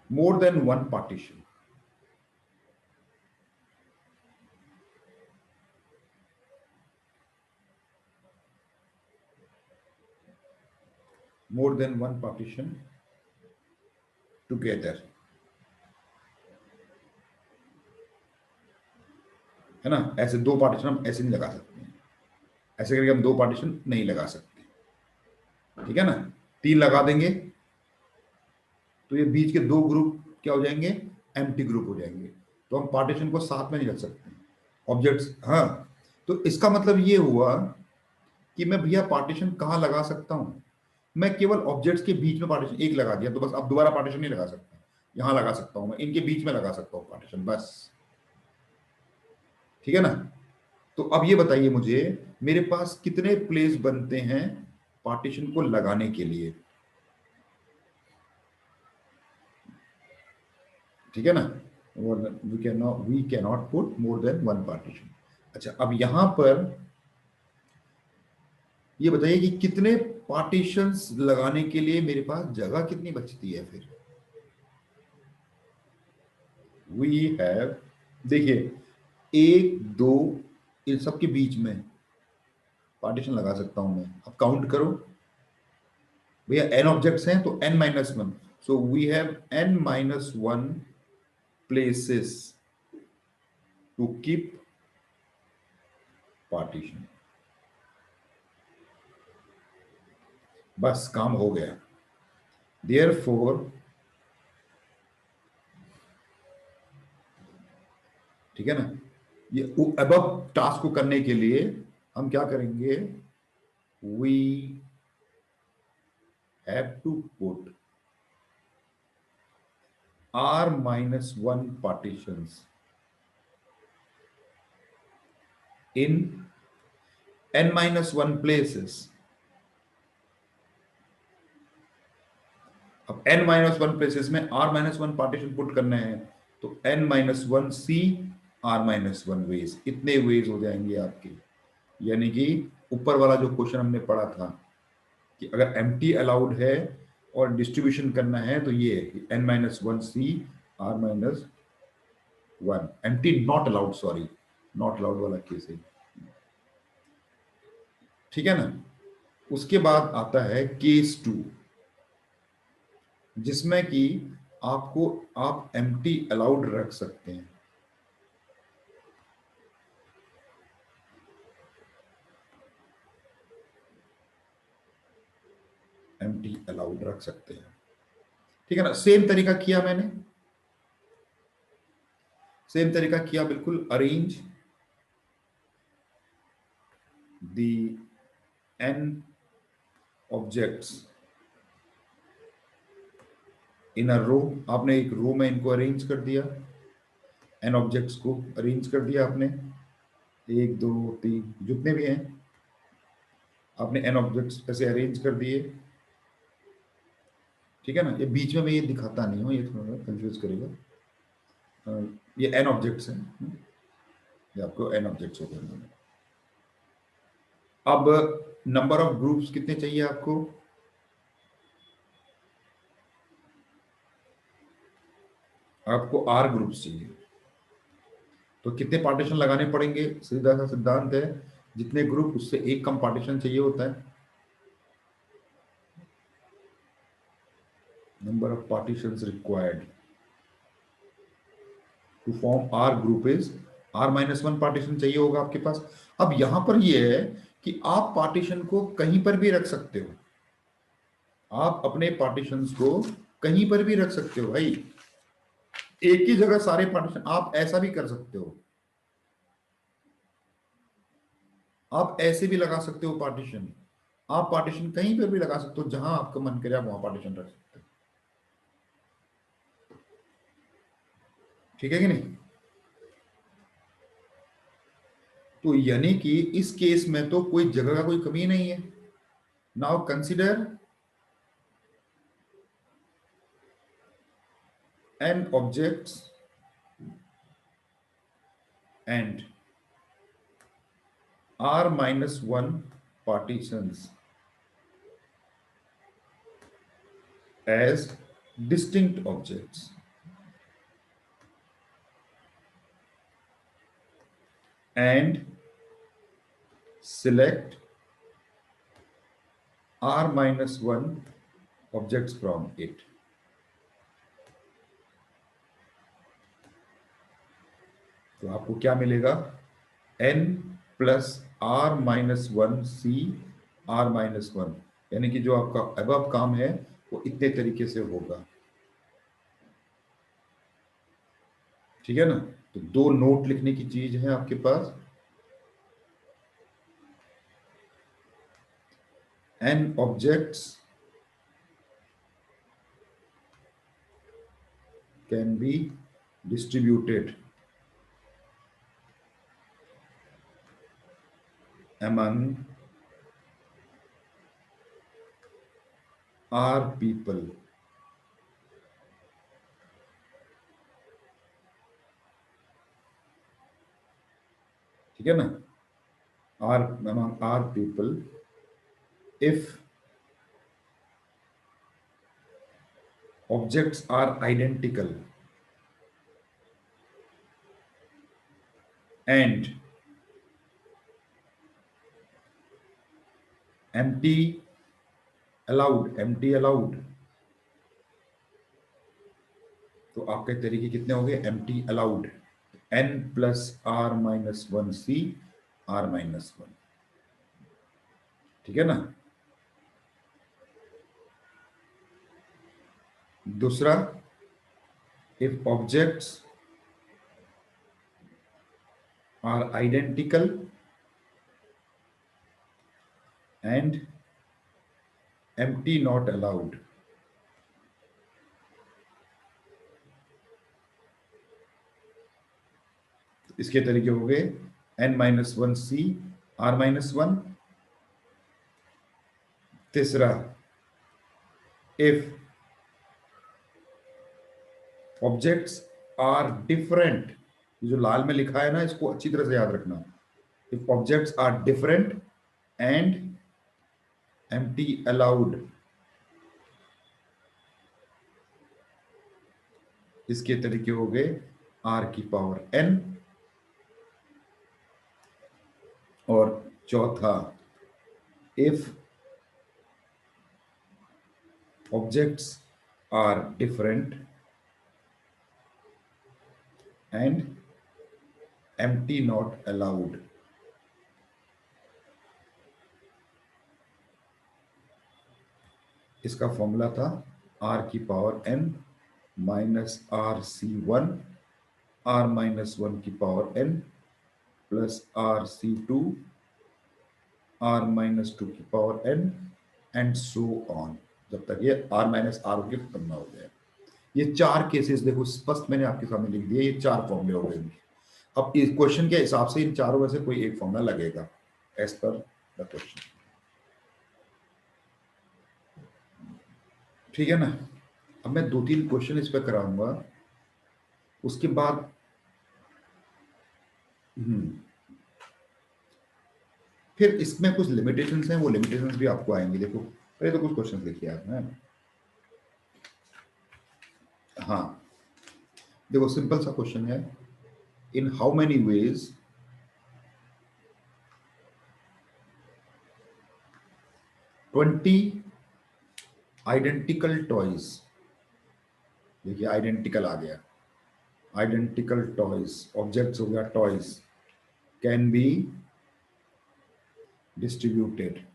[SPEAKER 1] more than one partition. More than one partition together, है ना। ऐसे 2 पार्टीशन हम ऐसे नहीं लगा सकते हैं, ऐसे करके हम 2 पार्टीशन नहीं लगा सकते। ठीक है ना। 3 लगा देंगे तो ये बीच के 2 ग्रुप क्या हो जाएंगे, एम्प्टी ग्रुप हो जाएंगे। तो हम पार्टीशन को साथ में नहीं रख सकते ऑब्जेक्ट्स। हाँ, तो इसका मतलब ये हुआ कि मैं भैया पार्टीशन कहाँ लगा सकता हूं, मैं केवल ऑब्जेक्ट्स के बीच में पार्टीशन एक लगा दिया तो बस, अब दोबारा पार्टीशन नहीं लगा सकता। यहां लगा सकता हूं मैं, इनके बीच में लगा सकता हूं पार्टीशन, बस। ठीक है ना। तो अब ये बताइए मुझे, मेरे पास कितने प्लेस बनते हैं पार्टीशन को लगाने के लिए? ठीक है ना। We can not put more than one partition. अच्छा, अब यहां पर ये बताइए कि कितने पार्टीशंस लगाने के लिए मेरे पास जगह कितनी बचती है फिर? वी हैव, देखिए, 1 2, इन सब के बीच में पार्टीशन लगा सकता हूं मैं। अब काउंट करो भैया, n ऑब्जेक्ट्स हैं तो n-1, so we have n-1 places to keep partition. बस काम हो गया। देयरफॉर, ठीक है ना, ये अब टास्क को करने के लिए हम क्या करेंगे, we have to put r minus 1 partitions in n minus 1 places. अब n माइनस वन प्लेसेस में r minus one partition put करना है, तो n minus one C r minus one veg, इतने वेज हो जाएंगे आपके। यानी कि ऊपर वाला जो क्वेश्चन हमने पढ़ा था कि अगर एम्प्टी अलाउड है और डिस्ट्रीब्यूशन करना है तो ये n minus one C r minus one, empty not allowed, sorry not allowed वाला केस है, ठीक है ना। उसके बाद आता है केस टू, जिसमें कि आपको आप एम्प्टी अलाउड रख सकते हैं, एम्प्टी अलाउड रख सकते हैं, ठीक है ना। सेम तरीका किया मैंने, सेम तरीका किया बिल्कुल। Arrange the n objects in a row, आपने एक रो में इनको अरेंज कर दिया, n ऑब्जेक्ट्स को अरेंज कर दिया आपने, एक दो तीन जितने भी हैं आपने n ऑब्जेक्ट्स ऐसे अरेंज कर दिए, ठीक है ना। ये बीच में मैं ये दिखाता नहीं हूँ, ये थोड़ा कंफ्यूज करेगा। ये n ऑब्जेक्ट्स हैं, ये आपको n ऑब्जेक्ट्स हो गए। अब नंबर ऑफ ग्रुप्स कितने चाहिए आपको, आपको r ग्रुप्स चाहिए, तो कितने पार्टीशन लगाने पड़ेंगे, सीधा सा सिद्धांत है, जितने ग्रुप उससे एक कम पार्टीशन चाहिए होता है। Number of partitions required to form r group is r minus one partition चाहिए होगा आपके पास। अब यहां पर यह है कि आप पार्टीशन को कहीं पर भी रख सकते हो, आप अपने पार्टीशंस को कहीं पर भी रख सकते हो भाई, एक ही जगह सारे पार्टीशन, आप ऐसा भी कर सकते हो, आप ऐसे भी लगा सकते हो पार्टीशन, आप पार्टीशन कहीं पर भी लगा सकते हो, जहां आपका मन करे आप वहां पार्टीशन रख सकते हो, ठीक है कि नहीं। तो यानी कि इस केस में तो कोई जगह का कोई कमी नहीं है। Now consider n objects and r minus 1 partitions as distinct objects and select r minus 1 objects from it। तो आपको क्या मिलेगा, n plus r minus one C r minus one, यानी कि जो आपका अबव काम है वो इतने तरीके से होगा, ठीक है ना। तो दो नोट लिखने की चीज है आपके पास, n objects can be distributed among r people ठीक है ना, r among r people if objects are identical and empty allowed, तो आपके तरीके कितने हो गए, empty allowed n plus r minus one C r minus one, ठीक है ना। दूसरा, if objects are identical and empty not allowed. इसके तरीके हो गए n-1 C r-1। तीसरा, इफ ऑब्जेक्ट्स आर डिफरेंट, जो लाल में लिखा है ना, इसको अच्छी तरह से याद रखना। If objects are different and empty allowed, इसके तरीके हो गए r⁴n। और चौथा, if objects are different and empty not allowed. इसका फॉर्मूला था r⁴n -rc1 r-1n plus rc2 r-2n and so on, जब तक ये r-r के खत्म ना हो जाए। ये चार केसेस देखो स्पष्ट मैंने आपके सामने लिख दिए, ये चार फॉर्मूले हो गए। अब इस क्वेश्चन के हिसाब से इन चारों में से कोई एक फॉर्मूला लगेगा एज पर द क्वेश्चन, ठीक है ना। अब मैं 2-3 क्वेश्चन इस पर कराऊंगा, उसके बाद फिर इसमें कुछ लिमिटेशंस हैं, वो लिमिटेशंस भी आपको आएंगे। देखो पहले तो कुछ क्वेश्चन देखिए आप हैं। हाँ देखो सिंपल सा क्वेश्चन है, in how many ways 20 identical toys, देखिए आइडेंटिकल आ गया, आइडेंटिकल टॉयज, ऑब्जेक्ट्स हो गया toys, can be distributed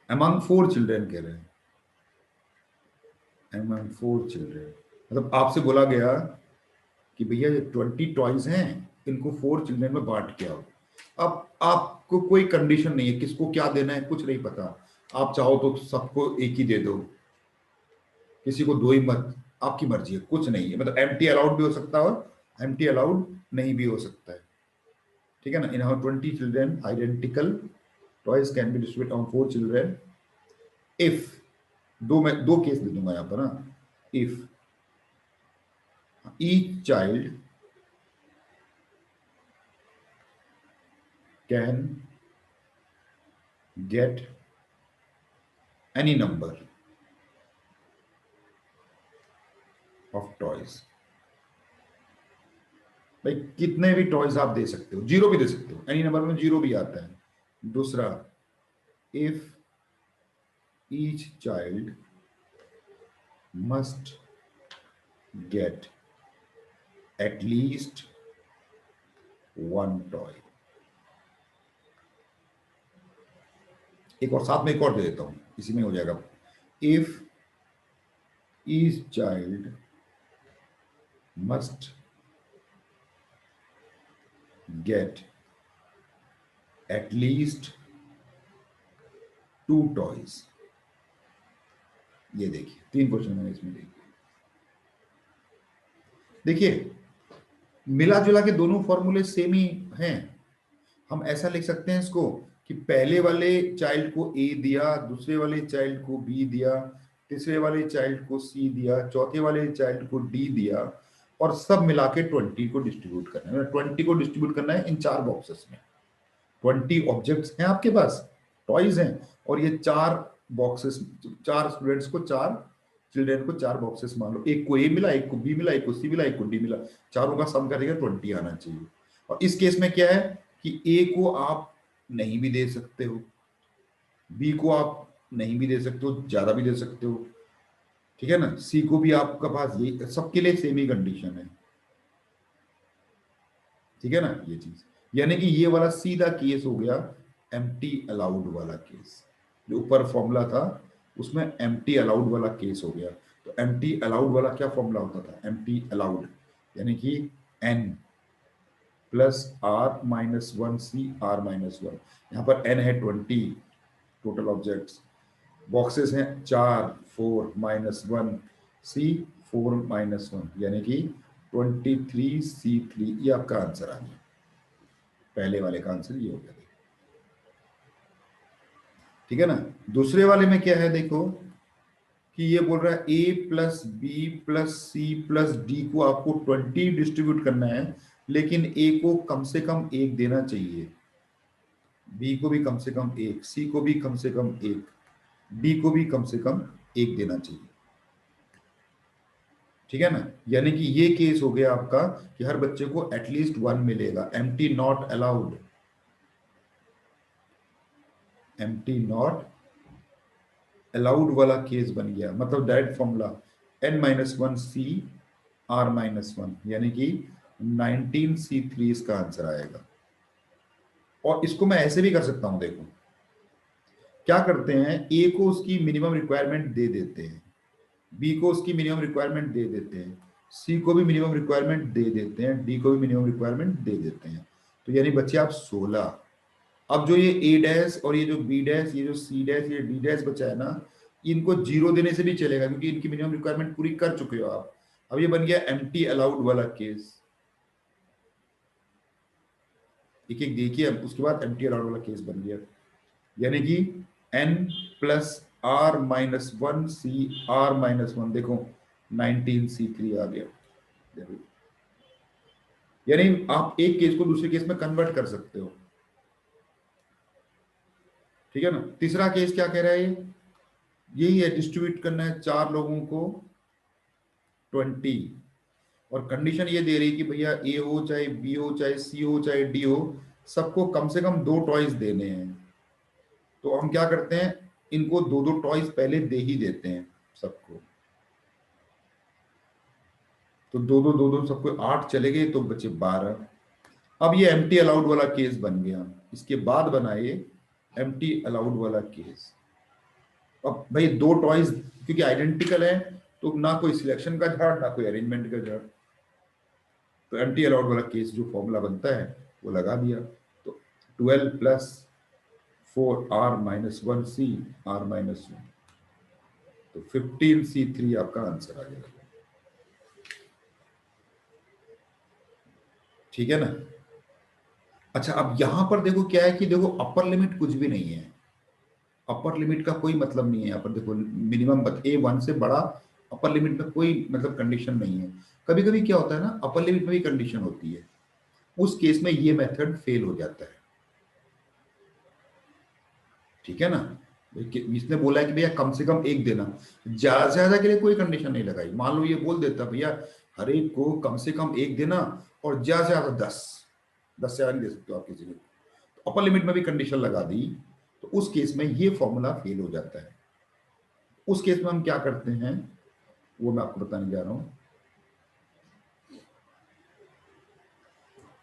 [SPEAKER 1] among 4 children, कह रहे हैं among 4 चिल्ड्रेन। मतलब आपसे बोला गया कि भैया ये 20 टॉयज हैं, इनको 4 चिल्ड्रेन में बांट के आओ। अब आपको कोई कंडीशन नहीं है किसको क्या देना है, कुछ नहीं पता। आप चाहो तो सबको एक ही दे दो, किसी को 2 ही मत, आपकी मर्जी है, कुछ नहीं है। मतलब एम्प्टी अलाउड भी हो सकता है और एम्प्टी अलाउड नहीं भी हो सकता है, ठीक है ना। In how 20 children identical toys can be distributed on 4 children if, मैं दो केस दे दूंगा यहां पर ना, if each child can get any number of toys, भाई कितने भी टॉयज आप दे सकते हो, जीरो भी दे सकते हो, एनी नंबर में जीरो भी आता है। दूसरा, if each child must get at least one toy। एक और साथ में एक और दे देता हूं, इसी में हो जाएगा। If each child must get at least 2 toys। ये देखिए 3 क्वेश्चन है इसमें, देखिए मिला जुला के दोनों फॉर्मूले सेम ही हैं। हम ऐसा लिख सकते हैं इसको कि पहले वाले चाइल्ड को ए दिया, दूसरे वाले चाइल्ड को बी दिया, तीसरे वाले चाइल्ड को सी दिया, चौथे वाले चाइल्ड को डी दिया, और सब मिला के 20 को डिस्ट्रीब्यूट करना है। 20 को डिस्ट्रीब्यूट करना है इन 4 बॉक्सेस में। 20 ऑब्जेक्ट्स हैं आपके पास, टॉयज हैं, और ये 4 बॉक्सेस, 4 स्टूडेंट्स को, 4 चिल्ड्रेन को 4 बॉक्सेस मान लो, एक को ए मिला, एक को बी मिला, एक को सी मिला, एक को डी मिला, चारों का सम करेगा 20 आना चाहिए। और इस केस में क्या है कि ए को आप नहीं भी दे सकते हो, बी को आप नहीं भी दे सकते हो, ज्यादा भी दे सकते हो, ठीक है ना। सी को भी आपका पास, ये सबके लिए सेम ही कंडीशन है, ठीक है ना ये चीज। यानी कि ये वाला सीधा केस हो गया एम्प्टी अलाउड वाला केस, जो ऊपर फॉर्मूला था उसमें एम्प्टी अलाउड वाला केस हो गया। तो एम्प्टी अलाउड वाला क्या फॉर्मूला होता था, एम्प्टी अलाउड यानी कि n plus r minus one C r minus one. यहाँ पर एन है 20 टोटल ऑब्जेक्ट्स, बॉक्सेस हैं 4 4 minus one C 4 minus one, यानी कि 23C3। ये आपका आंसर आ गया, पहले वाले का आंसर ये हो गया। ठीक है ना। दूसरे वाले में क्या है देखो, कि ये बोल रहा है A plus B plus C plus D को आपको 20 डिस्ट्रीब्यूट करना है, लेकिन ए को कम से कम 1 देना चाहिए, बी को भी कम से कम 1, सी को भी कम से कम 1, डी को भी कम से कम 1 देना चाहिए। ठीक है ना। यानी कि ये केस हो गया आपका कि हर बच्चे को एटलीस्ट 1 मिलेगा। Empty not allowed, empty not allowed वाला केस बन गया। मतलब direct formula n minus one C r minus one, यानी कि 19C3 इसका आंसर आएगा। और इसको मैं ऐसे भी कर सकता हूं, देखो क्या करते हैं, ए को उसकी मिनिमम रिक्वायरमेंट दे देते हैं, बी को उसकी मिनिमम रिक्वायरमेंट दे देते हैं, सी को भी मिनिमम रिक्वायरमेंट दे देते हैं, डी को भी मिनिमम रिक्वायरमेंट दे देते हैं। तो यानी बच्चे आप 16। अब जो ये ए डैश और ये जो बी डैश, ये जो सी डैश, ये डी डैश बचा है ना, इनको 0 देने से भी चलेगा, क्योंकि इनकी मिनिमम रिक्वायरमेंट पूरी कर चुके हो आप। अब ये बन गया एम्प्टी अलाउड वाला केस। एक एक देखिए, उसके बाद एम्प्टी अलाउड वाला केस बन गया, यानी कि n plus r minus one C r minus one, देखो 19C3 आ गया। देखो, यानी आप एक केस को दूसरे केस में कन्वर्ट कर सकते हो। ठीक है ना। तीसरा केस क्या कह रहा है, यही है, डिस्ट्रीब्यूट करना है 4 लोगों को 20, और कंडीशन ये दे रही कि भैया ए हो चाहे बी हो चाहे सी हो चाहे डी हो, सबको कम से कम 2 टॉयज देने हैं। तो हम क्या करते हैं, इनको 2 टॉयज पहले दे ही देते हैं सबको। तो 2 सबको 8 चले गए, तो बचे 12। अब ये एम्प्टी अलाउड वाला केस बन गया। इसके बाद बना ये एम्प्टी अलाउड वाला केस। अब भाई 2 टॉयज क्योंकि आइडेंटिकल है, तो ना कोई सिलेक्शन का झाड़ ना कोई अरेंजमेंट का झाड़, तो एम्प्टी अलाउड वाला केस जो फॉर्मूला बनता है वो लगा दिया। तो 12 plus 4R minus one C r minus one, तो 15C3 आपका आंसर आ जाएगा। ठीक है ना। अच्छा, अब यहां पर देखो क्या है कि देखो अपर लिमिट कुछ भी नहीं है, अपर लिमिट का कोई मतलब नहीं है। यहाँ पर देखो मिनिमम A1 से बड़ा अपर लिमिट में कोई मतलब कंडीशन नहीं है। कभी कभी क्या होता है ना, अपर लिमिट में भी कंडीशन होती है, उस केस में ये मेथड फेल हो जाता है। ठीक है ना। इसने बोला है कि भैया कम से कम 1 देना, ज्यादा से ज्यादा के लिए कोई कंडीशन नहीं लगाई। मान लो ये बोल देता भैया हर एक को कम से कम 1 देना, और ज्यादा से ज्यादा 10 से ज्यादा नहीं दे सकते आप किसी को, तो अपर लिमिट में भी कंडीशन लगा दी, तो उस केस में ये फॉर्मूला फेल हो जाता है। उस केस में हम क्या करते हैं वो मैं आपको बताने जा रहा हूं।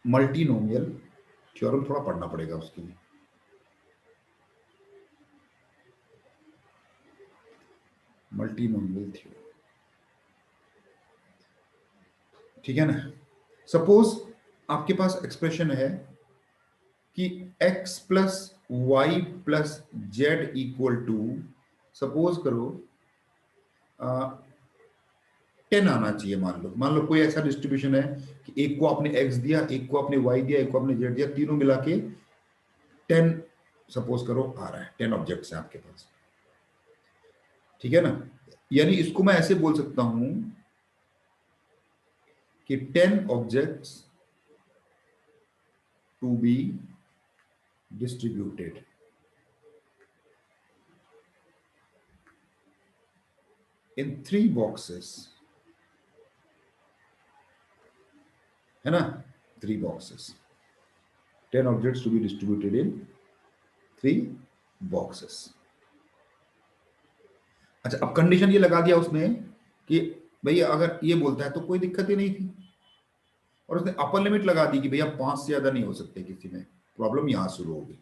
[SPEAKER 1] मल्टीनोमियल थ्योरम थोड़ा पढ़ना पड़ेगा उसके लिए। मल्टीनोमियल थ्योरम, ठीक है ना। सपोज आपके पास एक्सप्रेशन है कि x plus y plus z equal to, suppose करो 10 आना चाहिए। मान लो कोई ऐसा डिस्ट्रीब्यूशन है कि एक को आपने x दिया, एक को आपने y दिया, एक को आपने z दिया, तीनों मिला के 10 सपोज करो आ रहा है, 10 ऑब्जेक्ट्स हैं आपके पास। ठीक है ना। यानी इसको मैं ऐसे बोल सकता हूं कि 10 objects to be distributed in 3 boxes, है ना, 3 boxes, 10 objects to be distributed in 3 boxes। अच्छा, अब कंडीशन ये लगा दिया उसने कि भैया अगर ये बोलता है तो कोई दिक्कत ही नहीं थी, और उसने अपर लिमिट लगा दी कि भैया 5 से ज्यादा नहीं हो सकते किसी में। प्रॉब्लम यहां शुरू होगी।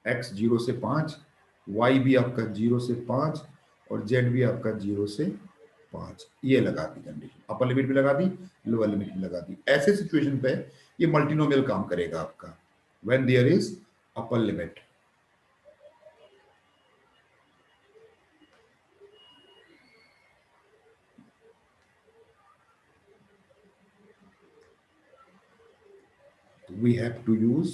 [SPEAKER 1] x 0 से 5, y भी आपका 0 से 5, और z भी आपका 0 से 5, ये लगा दी कंडीशन, अपर लिमिट भी लगा दी, लोअर लिमिट भी लगा दी। ऐसे सिचुएशन पे ये मल्टीनोमियल काम करेगा आपका, when there is upper limit. we have to use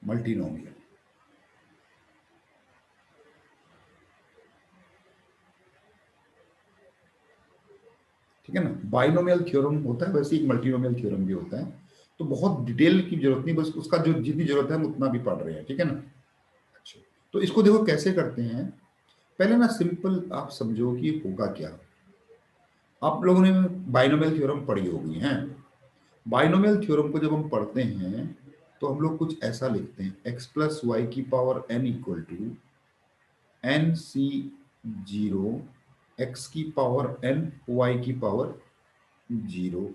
[SPEAKER 1] multinomial। ठीक है ना, बाइनोमियल थ्योरम होता है वैसे एक मल्टीनोमियल थ्योरम भी होता है, तो बहुत डिटेल की जरूरत नहीं, बस उसका जो जितनी जरूरत है हम उतना भी पढ़ रहे हैं, ठीक है ना। अच्छा, तो इसको देखो कैसे करते हैं। पहले ना सिंपल आप समझो कि होगा क्या। आप लोगों ने बाइनोमियल थ्योरम पढ़ी होगी हैं। बाइनोमियल थ्योरम को जब हम पढ़ते हैं तो हम लोग कुछ ऐसा लिखते हैं, एक्स प्लस वाई की power N equal to N C zero X की पावर एन वाई की power zero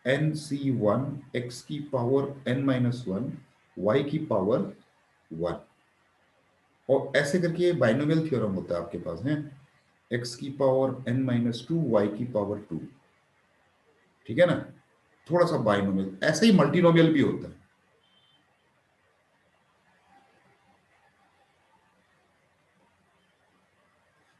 [SPEAKER 1] N C one X की power N minus one Y की पावर वन। और ऐसे करके बाइनोमियल थ्योरम होता है आपके पास है, एक्स की power N minus two y की पावर टू। ठीक है ना, थोड़ा सा बाइनोमियल, ऐसे ही मल्टीनोमियल भी होता है।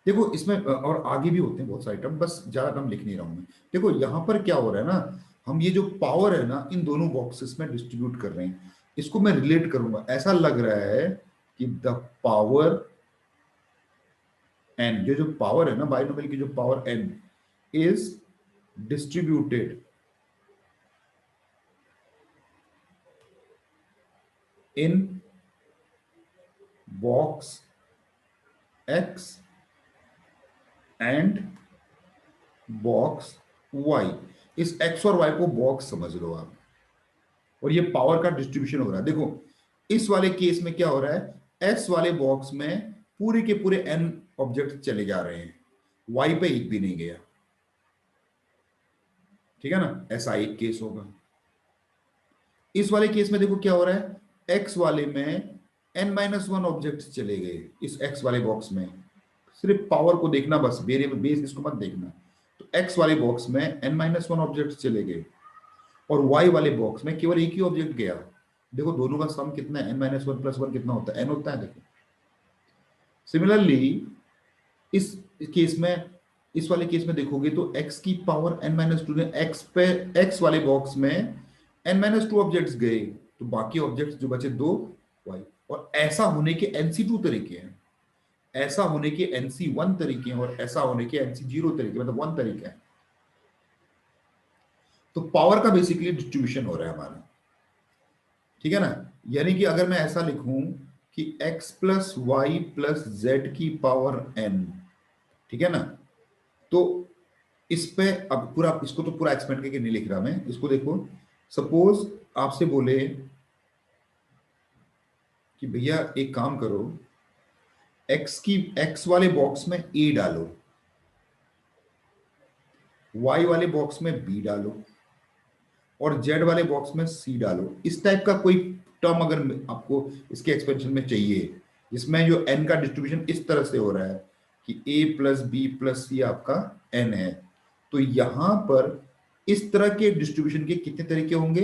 [SPEAKER 1] देखो इसमें और आगे भी होते हैं बहुत सारे टर्म, बस ज्यादा टर्म लिख नहीं रहा हूं मैं। देखो यहां पर क्या हो रहा है ना, हम ये जो पावर है ना इन दोनों बॉक्सेस में डिस्ट्रीब्यूट कर रहे हैं। इसको मैं रिलेट करूंगा, ऐसा लग रहा है कि द पावर एन, जो जो पावर है ना बाइनोमियल की, जो power n is distributed in box x and box y. इस एक्स और वाई को बॉक्स समझ लो आप, और ये पावर का डिस्ट्रीब्यूशन हो रहा है। देखो इस वाले केस में क्या हो रहा है, एस वाले बॉक्स में पूरे के पूरे एन ऑब्जेक्ट चले जा रहे हैं, वाई पे एक भी नहीं गया। ठीक है ना, ऐसा एक केस होगा। इस वाले केस में देखो क्या हो रहा है, एक्स वाले में एन माइनस वन ऑब्जेक्ट चले गए इस एक्स वाले बॉक्स में। सिर्फ पावर को देखना, बस वेरिएबल बेस इसको मत देखना। तो एक्स वाले बॉक्स में एन माइनस वन ऑब्जेक्ट चले गए, और वाई वाले बॉक्स में केवल एक ही ऑब्जेक्ट गया। देखो दोनों का सम कितना है, n minus one plus one कितना होता है, एन होता है। देखो सिमिलरली इस केस में, इस वाले केस में देखोगे तो x की पावर n माइनस टू ने x पे, x वाले बॉक्स में n माइनस टू ऑब्जेक्ट्स गए, तो बाकी ऑब्जेक्ट्स जो बचे दो y। और ऐसा होने के nc2 तरीके हैं, ऐसा होने के nc1 तरीके हैं, और ऐसा होने के nc0 तरीके, मतलब वन तरीका है। तो पावर का बेसिकली डिस्ट्रीब्यूशन हो रहा है हमारा। ठीक है ना, यानी कि अगर मैं ऐसा लिखूं कि x plus y plus z की पावर n, ठीक है ना, तो इस पे अब पूरा, इसको तो पूरा एक्सपेंड करके नहीं लिख रहा मैं, इसको देखो। सपोज आपसे बोले कि भैया एक काम करो, एक्स वाले बॉक्स में ए डालो, वाई वाले बॉक्स में बी डालो, और जेड वाले बॉक्स में सी डालो। इस टाइप का कोई टर्म अगर आपको इसके एक्सपेंशन में चाहिए, जिसमें जो एन का डिस्ट्रीब्यूशन इस तरह से हो रहा है कि ए प्लस बी प्लस सी आपका एन है, तो यहां पर इस तरह के डिस्ट्रीब्यूशन के कितने तरीके होंगे,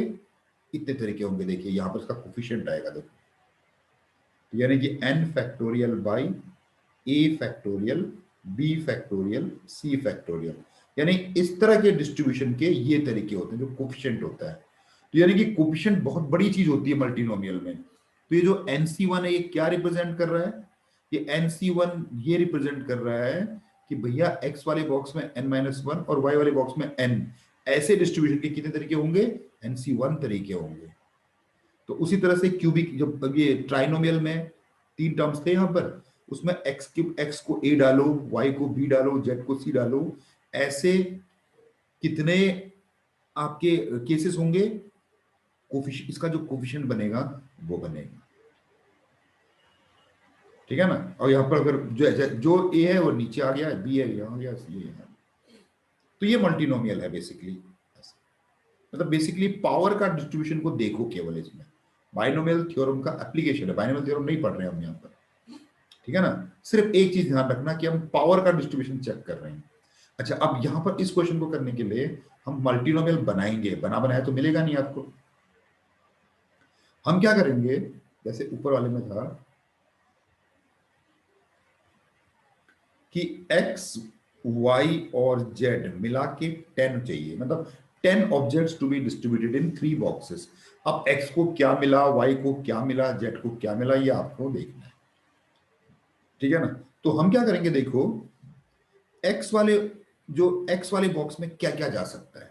[SPEAKER 1] इतने तरीके होंगे। देखिए यहां पर इसका कोफिशिएंट आएगा, देखो यानी कि n factorial by a factorial b factorial c factorial. यानी इस तरह के डिस्ट्रीब्यूशन के ये तरीके होते हैं जो कोफिशिएंट होता है। तो यानी कि कोफिशिएंट बहुत बड़ी चीज होती है मल्टीनोमियल में। तो ये जो nc1 है ये क्या रिप्रेजेंट कर रहा है, ये nc1 ये रिप्रेजेंट कर रहा है कि भैया x वाले बॉक्स में n माइनस वन और y वाले बॉक्स में n, ऐसे डिस्ट्रीब्यूशन के कितने तरीके होंगे, nc1 तरीके होंगे। तो उसी तरह से क्यूबिक, जब ये ट्राइनोमियल में तीन टर्म्स थे यहां पर, उसमें एक्स क्यूब, एक्स को ए डालो, वाई को बी डालो, जेड को सी डालो, ऐसे कितने आपके केसेस होंगे, इसका जो कोफिशिएंट बनेगा वो बनेगा। ठीक है ना, और यहां पर अगर जो ए है वो नीचे आ गया, बी है यहां गया, सी है यहाँ। तो ये मल्टीनोमियल है बेसिकली। मतलब बेसिकली पावर का डिस्ट्रीब्यूशन को देखो केवल, इसमें बाइनोमियल थ्योरम का एप्लीकेशन है, बाइनोमियल थ्योरम नहीं पढ़ रहे हम यहाँ पर। ठीक है ना। सिर्फ एक चीज ध्यान रखना कि हम पावर का डिस्ट्रीब्यूशन चेक कर रहे हैं। अच्छा, अब यहां पर इस क्वेश्चन को करने के लिए हम मल्टीनोमियल बनाएंगे, बना बनाया तो मिलेगा नहीं आपको। हम क्या करेंगे, जैसे ऊपर वाले में था कि x y और z मिला के 10 चाहिए, मतलब 10 objects to be distributed in 3 boxes. अब x को क्या मिला, y को क्या मिला, z को क्या मिला, ये आपको देखना है। ठीक है ना। तो हम क्या करेंगे, देखो x वाले, जो x वाले बॉक्स में क्या क्या जा सकता है।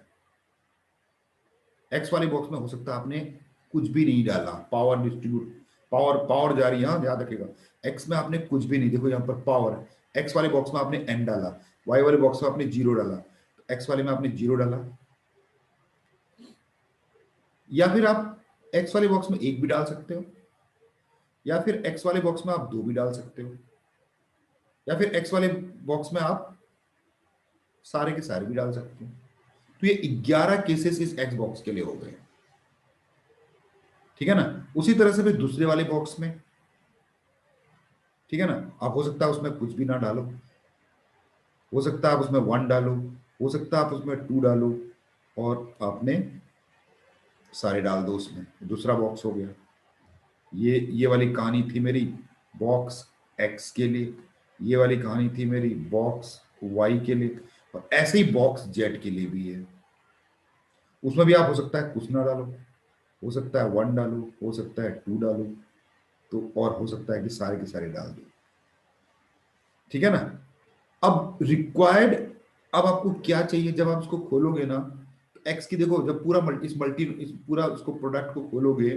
[SPEAKER 1] x वाले बॉक्स में हो सकता है आपने कुछ भी नहीं डाला, पावर डिस्ट्रीब्यूट, पावर पावर जा रही है, हाँ याद रखेगा। x में आपने कुछ भी नहीं, देखो यहाँ पर पावर है। x वाले बॉक्स में आपने n डाला, y वाले बॉक्स में आपने जीरो डाला, तो x वाले में आपने जीरो डाला। या फिर आप x वाले बॉक्स में एक भी डाल सकते हो, या फिर x वाले बॉक्स में आप दो भी डाल सकते हो, या फिर x वाले बॉक्स में आप सारे के सारे भी डाल सकते हो। तो ये 11 केसेस इस x बॉक्स के लिए हो गए। ठीक है ना। उसी तरह से फिर दूसरे वाले बॉक्स में, ठीक है ना, आप हो सकता है उसमें कुछ भी ना डालो, हो सकता है आप उसमें वन डालो, हो सकता है आप उसमें टू डालो, और आपने सारे डाल दो उसमें, दूसरा बॉक्स हो गया। ये वाली कहानी थी मेरी बॉक्स एक्स के लिए, ये वाली कहानी थी मेरी बॉक्स वाई के लिए, और ऐसे ही बॉक्स जेड के लिए भी है। उसमें भी आप हो सकता है कुछ ना डालो, हो सकता है वन डालो, हो सकता है टू डालो, तो और हो सकता है कि सारे के सारे डाल दो। ठीक है ना। अब रिक्वायर्ड, अब आपको क्या चाहिए जब आप इसको खोलोगे ना, तो एक्स की देखो, जब पूरा इस पूरा उसको प्रोडक्ट को खोलोगे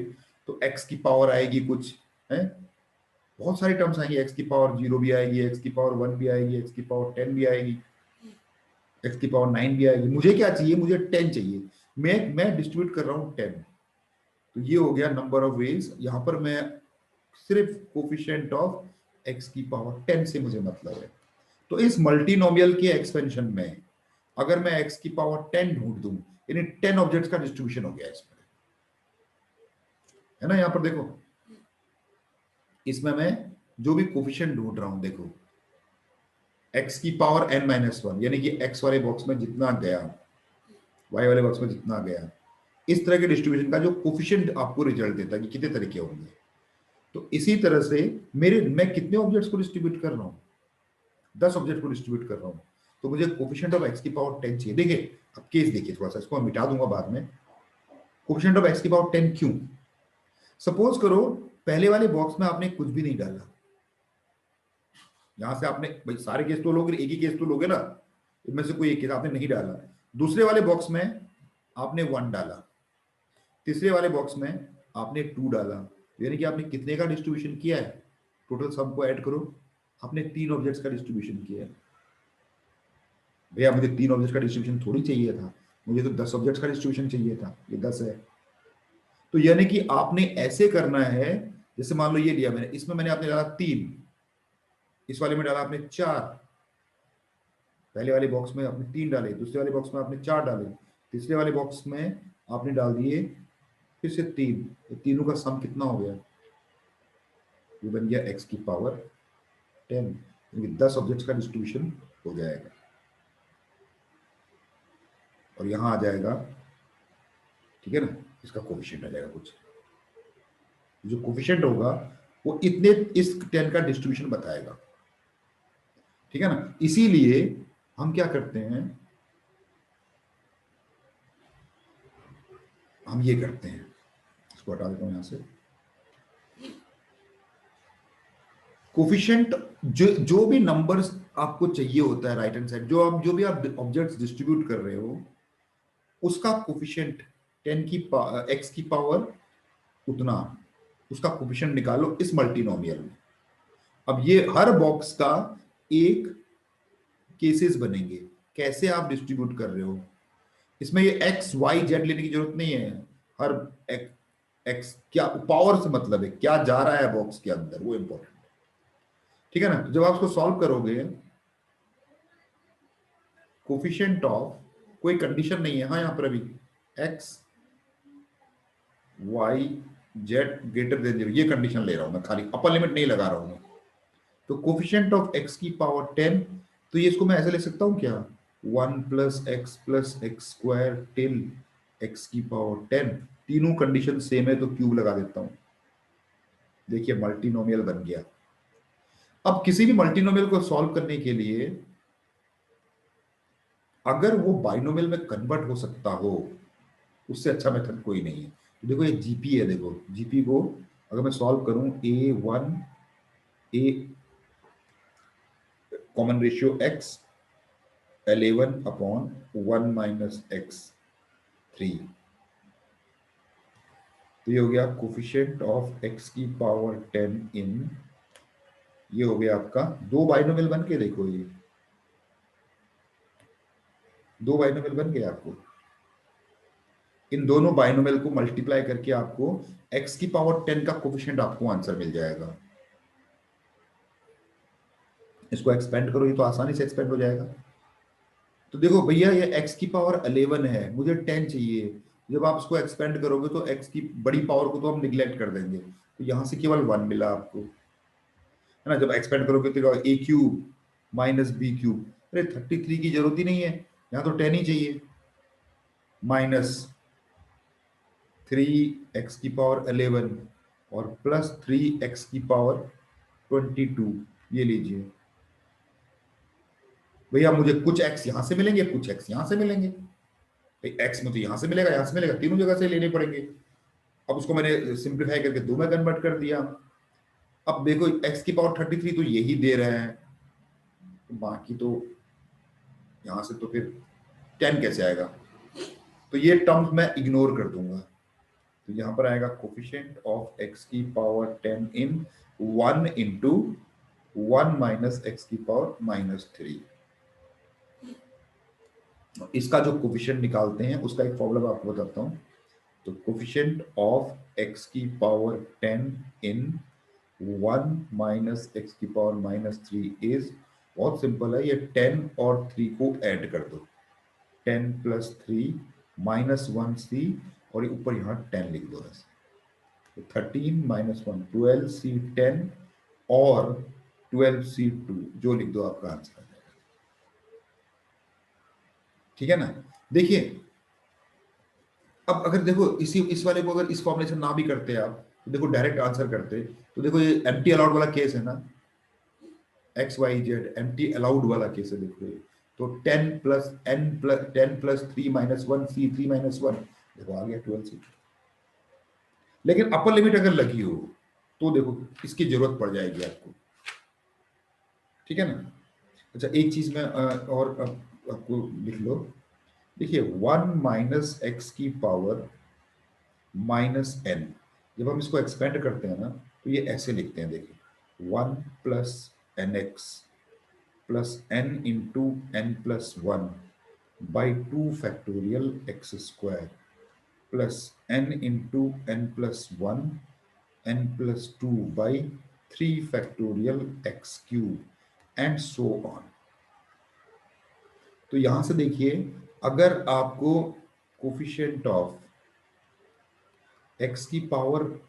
[SPEAKER 1] तो एक्स की पावर आएगी कुछ है, बहुत सारी टर्म्स आएंगी, एक्स की पावर जीरो भी आएगी, एक्स की पावर वन भी आएगी, एक्स की पावर 10 भी आएगी, एक्स की पावर 9 भी आएगी। मुझे क्या चाहिए, मुझे 10 चाहिए। मैं डिस्ट्रीब्यूट कर रहा हूँ 10। तो ये हो गया नंबर ऑफ वेज। यहां पर मैं सिर्फ कोफिशिएंट ऑफ एक्स की पावर 10 से मुझे मतलब है। तो इस मल्टीनोमियल के एक्सपेंशन में अगर मैं x की पावर 10 ढूंढ दूं, यानी 10 ऑब्जेक्ट्स का डिस्ट्रीब्यूशन हो गया इसमें, है ना। यहां पर देखो, इसमें मैं जो भी कोफिशिएंट ढूंढ रहा हूं, देखो x की पावर n माइनस वन, यानी कि x वाले बॉक्स में जितना गया, y वाले बॉक्स में जितना गया, इस तरह के डिस्ट्रीब्यूशन का जो कोफिशिएंट आपको रिजल्ट देता है कि कितने तरीके होंगे। तो इसी तरह से मैं कितने ऑब्जेक्ट्स को डिस्ट्रीब्यूट कर रहा हूं, 10 ऑब्जेक्ट को डिस्ट्रीब्यूट कर रहा हूं, तो मुझे कोफिशिएंट ऑफ x की पावर 10 चाहिए। देखिए अब केस देखिए थोड़ा सा, इसको मैं मिटा दूंगा बाद में। कोफिशिएंट ऑफ x की पावर 10 क्यों, सपोज करो पहले वाले बॉक्स में आपने कुछ भी नहीं डाला, यहां से आपने भाई सारे केस तो लोगे, एक ही केस तो लोगे ना, इनमें से कोई एक केस आपने नहीं डाला। दूसरे वाले बॉक्स में आपने वन डाला, तीसरे वाले बॉक्स में आपने टू डाला, यानी कि आपने कितने का डिस्ट्रीब्यूशन किया है, टोटल सम को ऐड करो, आपने 3 ऑब्जेक्ट्स का डिस्ट्रीब्यूशन किया है। भैया मुझे 3 ऑब्जेक्ट्स का डिस्ट्रीब्यूशन थोड़ी चाहिए था, मुझे तो 10 ऑब्जेक्ट्स का डिस्ट्रीब्यूशन चाहिए था, ये 10 है। तो यानी कि आपने ऐसे करना है, जैसे मान लो ये लिया मैंने, इसमें मैंने आपने डाला 3, इस वाले में डाला आपने 4, पहले वाले बॉक्स में आपने 3 डाले, दूसरे वाले बॉक्स में आपने 4 डाले, तीसरे वाले बॉक्स में आपने डाल दिए फिर से 3, तो तीनों का सम कितना हो गया, ये बन गया x की पावर 10, यानी 10 ऑब्जेक्ट्स का डिस्ट्रीब्यूशन हो जाएगा। और यहां आ जाएगा, ठीक है ना, इसका कोफिशिएंट आ जाएगा कुछ, जो कोफिशिएंट होगा वो इतने, इस 10 का डिस्ट्रीब्यूशन बताएगा। ठीक है ना। इसीलिए हम क्या करते हैं, हम ये करते हैं, इसको हटा देता हूं यहां से। कोफिशिएंट, जो भी नंबर्स आपको चाहिए होता है राइट हैंड साइड, जो भी आप ऑब्जेक्ट्स डिस्ट्रीब्यूट कर रहे हो, उसका कोफिशिएंट 10 की एक्स की पावर उतना, उसका कोफिशिएंट निकालो इस मल्टीनोमियल में। अब ये हर बॉक्स का एक केसेस बनेंगे, कैसे आप डिस्ट्रीब्यूट कर रहे हो, इसमें ये एक्स वाई जेड लेने की जरूरत नहीं है। हर एक्स क्या पावर से मतलब है, क्या जा रहा है बॉक्स के अंदर, वो इंपॉर्टेंट है। ठीक है ना। तो जब आप उसको सॉल्व करोगे, कोफिशिएंट ऑफ, कोई कंडीशन नहीं है हाँ यहां पर अभी, x y z greater than zero, ये कंडीशन ले रहा हूं मैं, खाली अपर लिमिट नहीं लगा रहा हूं मैं, तो कोफिशिएंट ऑफ x की पावर 10, तो ये इसको मैं ऐसे लिख सकता हूँ क्या, 1 + x + x² टिल x की पावर 10। तीनों कंडीशन सेम है तो क्यूब लगा देता हूँ। देखिए मल्टीनोमियल बन गया। अब किसी भी मल्टीनोमियल को सॉल्व करने के लिए अगर वो बाइनोमियल में कन्वर्ट हो सकता हो, उससे अच्छा मेथड कोई नहीं है। तो देखो ये जीपी है, देखो जीपी को अगर मैं सॉल्व करूं, a1 a common ratio x 11/1 - x3, तो ये हो गया कोफिशिएंट ऑफ x की पावर 10 इन, ये हो गया आपका दो बाइनोमियल बन के, देखो ये दो बाइनोमियल बन गए आपको। इन दोनों बाइनोमियल को मल्टीप्लाई करके आपको x की पावर 10 का कोफिशिएंट आपको आंसर मिल जाएगा। इसको एक्सपेंड करो, ये तो आसानी से एक्सपेंड हो जाएगा। तो देखो भैया ये x की पावर 11 है, मुझे 10 चाहिए। जब आप इसको एक्सपेंड करोगे तो x की बड़ी पावर को तो हम निग्लेक्ट कर देंगे, तो यहां से केवल 1 मिला आपको, है ना। जब एक्सपेंड करोगे तो a³ - b³, अरे 33 की जरूरत ही नहीं है, यहाँ तो 10 ही चाहिए। -3 x की पावर 11 और +3 x की पावर 22, ये लीजिए भैया, मुझे कुछ x यहां से मिलेंगे, कुछ x यहां से मिलेंगे। भाई x में तो यहां से मिलेगा, यहां से मिलेगा, तीनों जगह से लेने पड़ेंगे। अब उसको मैंने सिंप्लीफाई करके दो में कन्वर्ट कर दिया। अब देखो x की पावर 33 तो यही दे रहे हैं, तो बाकी तो यहां से तो फिर 10 कैसे आएगा, तो ये टर्म्स मैं इग्नोर कर दूंगा। तो यहां पर आएगा कोफिशिएंट ऑफ x की पावर 10 इन 1 इंटू 1 - x की पावर -3। इसका जो कोफिशिएंट निकालते हैं उसका एक फॉर्मूला मैं आपको बताता हूं। तो कोफिशिएंट ऑफ x की पावर 10 इन 1 - x की पावर -3 इज, बहुत सिंपल है, ये 10 और 3 को ऐड कर दो, 10 + 3 -1c, और ऊपर यहाँ 10 लिख दो ऐसे, तो 13 - 1 12c10 और 12c2 जो लिख दो, आपका आंसर आ जाएगा। ठीक है ना। देखिए अब अगर देखो इस वाले को अगर इस कॉम्बिनेशन ना भी करते आप, तो देखो डायरेक्ट आंसर करते, तो देखो ये एम्प्टी अलाउड वाला केस है ना, XYZ एम्प्टी अलाउड वाला केस है, देखो ये तो 10 + 3 - 1 C3 - 1, देखो आ गया 12C। लेकिन अपर लिमिट अगर लगी हो तो देखो इसकी जरूरत पड़ जाएगी आपको, ठीक है ना। अच्छा एक चीज मैं और आपको लिख लो, देखिए 1 - x की पावर -n, जब हम इसको एक्सपेंड करते हैं ना तो ये ऐसे लिखते हैं, देखिए 1 + nx + n into n+1 by 2 factorial x² plus n into n+1 n+2 by 3 factorial x³ and so on। तो यहां से देखिए, अगर आपको कोफिशिएंट ऑफ x की पावर,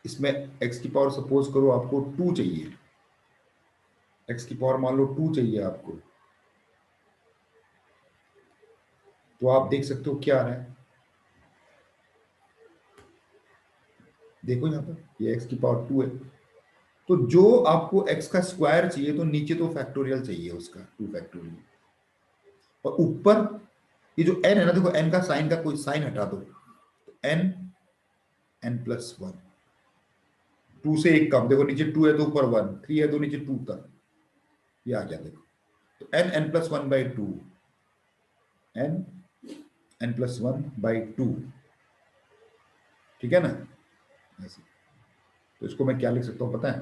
[SPEAKER 1] इसमें x की पावर सपोज करो आपको 2 चाहिए, x की पावर मान लो 2 चाहिए आपको, तो आप देख सकते हो क्या आ रहा है, देखो यहां पर ये x की पावर 2 है, तो जो आपको x का स्क्वायर चाहिए तो नीचे तो फैक्टोरियल चाहिए उसका 2 फैक्टोरियल, और ऊपर ये जो n है ना, देखो n का साइन का कोई साइन हटा दो, तो n n+1, 2 से एक कम, देखो नीचे 2 है तो ऊपर 1, 3 है तो नीचे 2 तक, ये आ गया देखो, तो n n+1/2, n n+1/2, ठीक है ना ऐसे। तो इसको मैं क्या लिख सकता हूं पता है,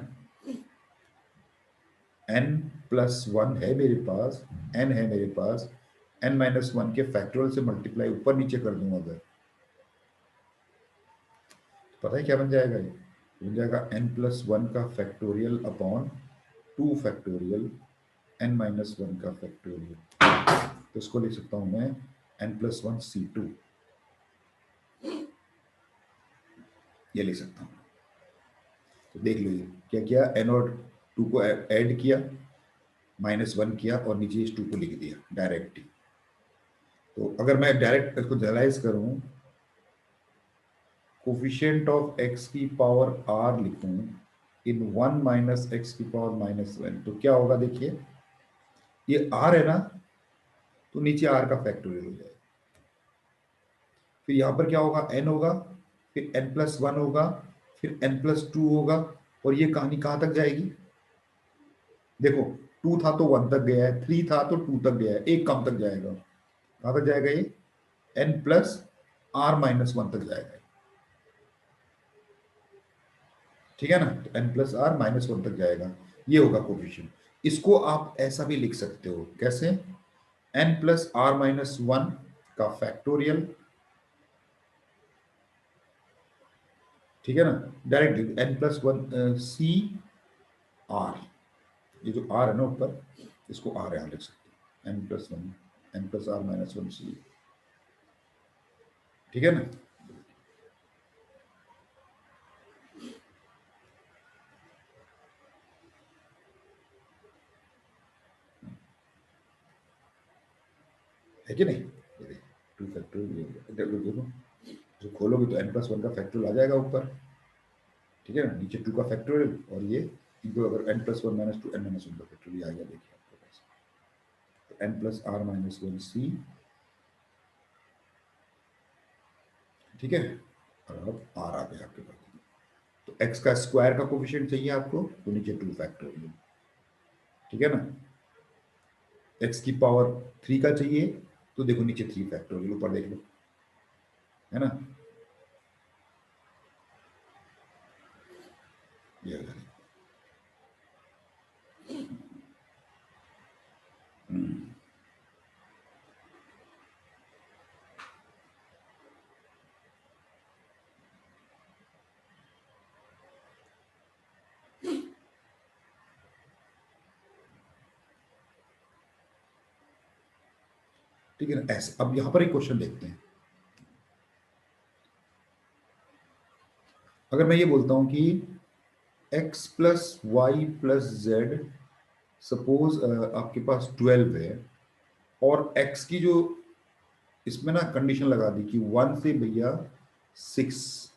[SPEAKER 1] n+1 है मेरे पास, n है मेरे पास, n-1 के फैक्टोरियल से मल्टीप्लाई ऊपर नीचे कर दूं अगर, पता है क्या बन जाएगा, ये बन जाएगा n+1 का फैक्टोरियल अपॉन 2 फैक्टोरियल n-1 का फैक्टोरियल, तो इसको लिख सकता हूं मैं n+1c2, ये लिख सकता हूं। तो देख लो ये क्या किया, n और टू को ऐड किया, -1 किया और नीचे इस 2 को लिख दिया डायरेक्ट ही। तो अगर मैं डायरेक्ट इसको जनरलाइज करूं, कोफिशिएंट ऑफ x की पावर r लिखूं इन 1 माइनस एक्स की पावर -1, तो क्या होगा देखिए, ये r है ना, तो नीचे r का फैक्टोरियल हो जाएगा। फिर यहां पर क्या होगा, n होगा, फिर n+1 होगा, फिर n+2 होगा, और ये कहानी कहां तक जाएगी, देखो 2 था तो 1 तक गया है, 3 था तो 2 तक गया है, एक कम तक जाएगा, कहां तक जाएगा ये, n+r-1 तक जाएगा। ठीक है ना, तो n+r-1 तक जाएगा, ये होगा कोफिशिएंट। इसको आप ऐसा भी लिख सकते हो, कैसे, n+r-1 का फैक्टोरियल, ठीक है ना, डायरेक्ट n+1 सी आर, ये जो r है ना ऊपर, इसको r यहां लिख सकते हैं, n+1 n+r-1 सी, ठीक है ना। है कि नहीं, 2 फैक्टोरियल देखो देखो, जो खोलोगे तो n+1 का फैक्टोरियल आ जाएगा ऊपर, ठीक है ना, नीचे 2 का फैक्टोरियल, और ये इनको अगर n+1 - 2 n-1 का फैक्टोरियल आ गया, देखिए आपके पास, तो n+r-1 सी, ठीक है, और अब r आ गया आपके पास। तो x का स्क्वायर का कोफिशिएंट चाहिए आपको, तो नीचे 2 फैक्टोरियल, ठीक है ना, x की पावर 3 का चाहिए, तो देखो नीचे 3 फैक्टोरियल, ऊपर देख लो, है ना, ये हो जाएगा। ठीक है ना, ऐसे। अब यहां पर एक क्वेश्चन देखते हैं, अगर मैं ये बोलता हूं कि x+y+z, सपोज आपके पास 12 है, और x की जो इसमें ना कंडीशन लगा दी कि 1 से भैया 6,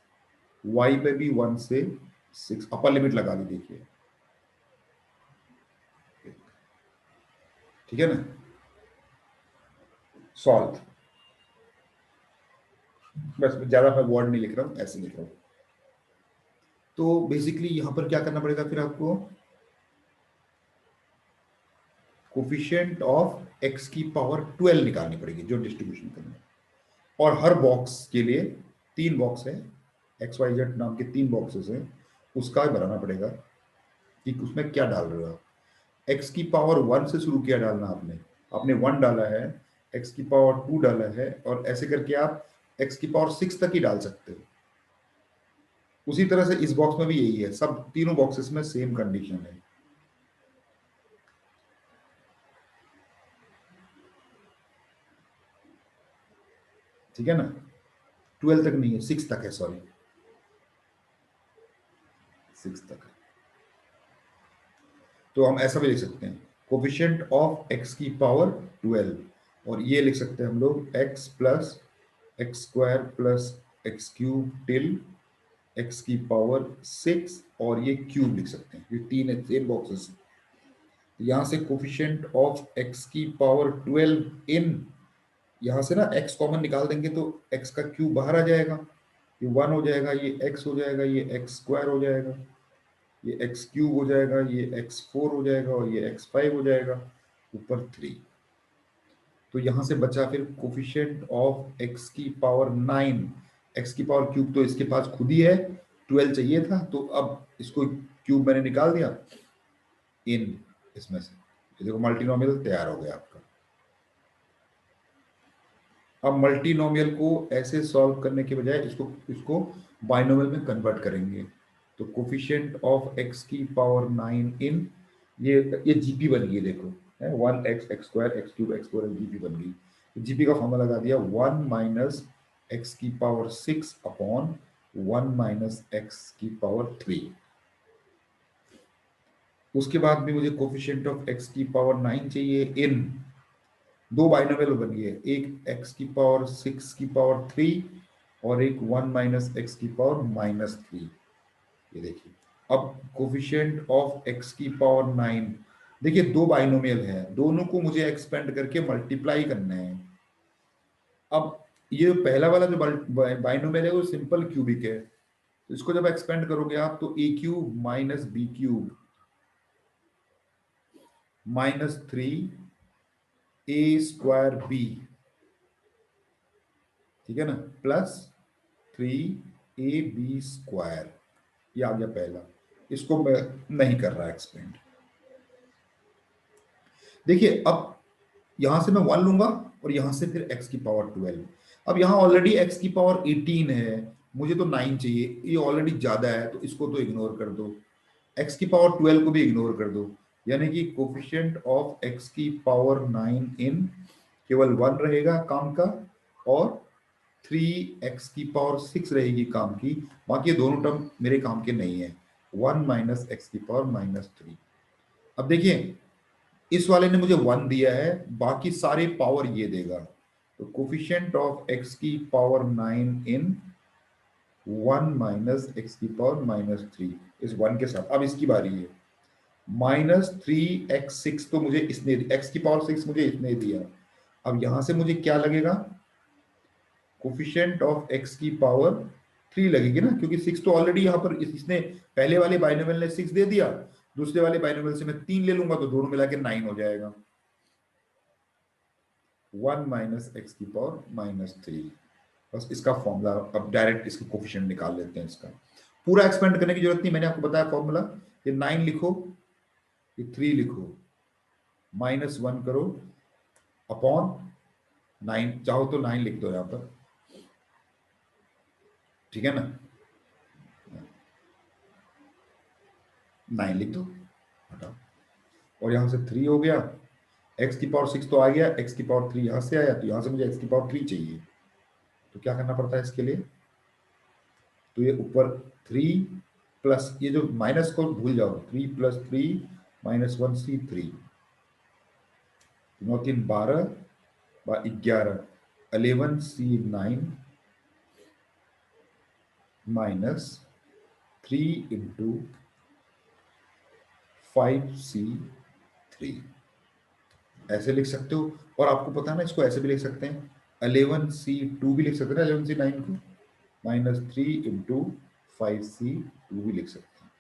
[SPEAKER 1] y पे भी 1 से 6 अपर लिमिट लगा दी, देखिए, ठीक है ना, सॉल्व, बस ज्यादा मैं वर्ड नहीं लिख रहा हूं, ऐसे लिख रहा हूं। तो बेसिकली यहां पर क्या करना पड़ेगा फिर आपको, कोफिशिएंट ऑफ x की पावर 12 निकालनी पड़ेगी, जो डिस्ट्रीब्यूशन करना है, और हर बॉक्स के लिए 3 बॉक्स है, XYZ नाम के 3 बॉक्सेस हैं, उसका बनाना पड़ेगा कि उसमें क्या डाल रहे हो आप। x की पावर 1 से शुरू किया डालना आपने, आपने 1 डाला है, x की पावर 2 डाला है, और ऐसे करके आप x की पावर 6 तक ही डाल सकते हो। उसी तरह से इस बॉक्स में भी यही है, सब तीनों बॉक्सेस में सेम कंडीशन है, ठीक है ना, 12 तक नहीं है, 6 तक है, सॉरी 6 तक है। तो हम ऐसा भी लिख सकते हैं, कोफिशिएंट ऑफ x की पावर 12, और ये लिख सकते हैं हम लोग x+x² + x³ x की पावर 6, और ये क्यूब लिख सकते हैं, ये 3 है, 3 बॉक्सेस। यहां से कोफिशिएंट ऑफ x की पावर 12 इन, यहां से ना x कॉमन निकाल देंगे तो x का क्यूब बाहर आ जाएगा, ये 1 हो जाएगा, ये x हो जाएगा, ये x² हो जाएगा, ये x³ हो जाएगा, ये x4 हो जाएगा, और ये x5 हो जाएगा, ऊपर 3। तो यहां से बचा फिर कोफिशिएंट ऑफ x की पावर 9, x की पावर क्यूब तो इसके पास खुद ही है, 12 चाहिए था, तो अब इसको क्यूब मैंने निकाल दिया इन, इसमें से, ये देखो मल्टीनोमियल तैयार हो गया आपका। अब मल्टीनोमियल को ऐसे सॉल्व करने के बजाय इसको इसको बाइनोमियल में कन्वर्ट करेंगे, तो कोफिशिएंट ऑफ x की पावर 9 इन, ये जीपी बन गई, देखो है 1x x² x4 जीपी बन गई। जीपी का फॉर्मूला लगा दिया, 1 माइनस एक्स की पावर 6 अपॉन 1 माइनस एक्स की पावर 3, उसके बाद भी मुझे कोफिशिएंट ऑफ x की पावर 9 चाहिए इन दो बाइनोमियल बन गए, एक x की पावर 6 की पावर 3 और एक 1 माइनस एक्स की पावर -3। ये देखिए, अब कोफिशिएंट ऑफ x की पावर 9, देखिए दो बाइनोमियल है, दोनों को मुझे एक्सपेंड करके मल्टीप्लाई करना है। अब ये पहला वाला जो बाइनोमियल है वो सिंपल क्यूबिक है, तो इसको जब एक्सपेंड करोगे आप तो A cube minus B cube -3 a² b, ठीक है ना, +3 ab², ये आ गया पहला। इसको मैं नहीं कर रहा एक्सपेंड। देखिए अब यहां से मैं 1 लूंगा और यहां से फिर x की पावर 12। अब यहां ऑलरेडी x की पावर 18 है, मुझे तो 9 चाहिए, ये ऑलरेडी ज्यादा है तो इसको तो इग्नोर कर दो, x की पावर 12 को भी इग्नोर कर दो, यानी कि कोफिशिएंट ऑफ x की पावर 9 इन केवल 1 रहेगा काम का, और 3x की पावर 6 रहेगी काम की, बाकी ये दोनों टर्म मेरे काम के नहीं है, 1 माइनस एक्स की पावर -3। अब देखिए इस वाले ने मुझे 1 दिया है, बाकी सारे पावर ये देगा, तो कोफिशिएंट ऑफ x की पावर 9 इन 1 माइनस एक्स की पावर -3 इस 1 के साथ। अब इसकी बारी है, -3x6 तो मुझे इसने, x की पावर 6 मुझे इसने दिया। अब यहां से मुझे क्या लगेगा, कोफिशिएंट ऑफ x की पावर 3 लगेगी ना, क्योंकि 6 तो ऑलरेडी यहाँ पर इसने पहले वाले बाइनोमियल ने 6 दे दिया, दूसरे वाले बाइनोमियल से मैं 3 ले लूंगा तो दोनों मिला के 9 हो जाएगा, 1 माइनस एक्स की पावर -3। बस इसका फॉर्मूला, अब डायरेक्ट इसके कोफिशिएंट निकाल लेते हैं, इसका पूरा एक्सपेंड करने की जरूरत नहीं, मैंने आपको बताया फॉर्मूला, ये 9 लिखो, ये 3 लिखो, -1 करो अपॉन 9, चाहो तो 9 लिख दो यहां पर, ठीक है ना, 9 लिख दो, हटाओ, और यहां से 3 हो गया, x की पावर 6 तो आ गया, x की पावर 3 यहां से आया, तो यहां से मुझे x की पावर 3 चाहिए, तो क्या करना पड़ता है इसके लिए, तो ये ऊपर 3 प्लस ये जो माइनस को भूल जाओ, 3 + 3 -1c 3, 9 3 12 11 11c9 -3 इंटू 5c3, ऐसे लिख सकते हो, और आपको पता है ना इसको ऐसे भी लिख सकते हैं, 11c2 भी लिख सकते हैं ना, 11c9 को -3 इंटू 5c2 भी लिख सकते हैं,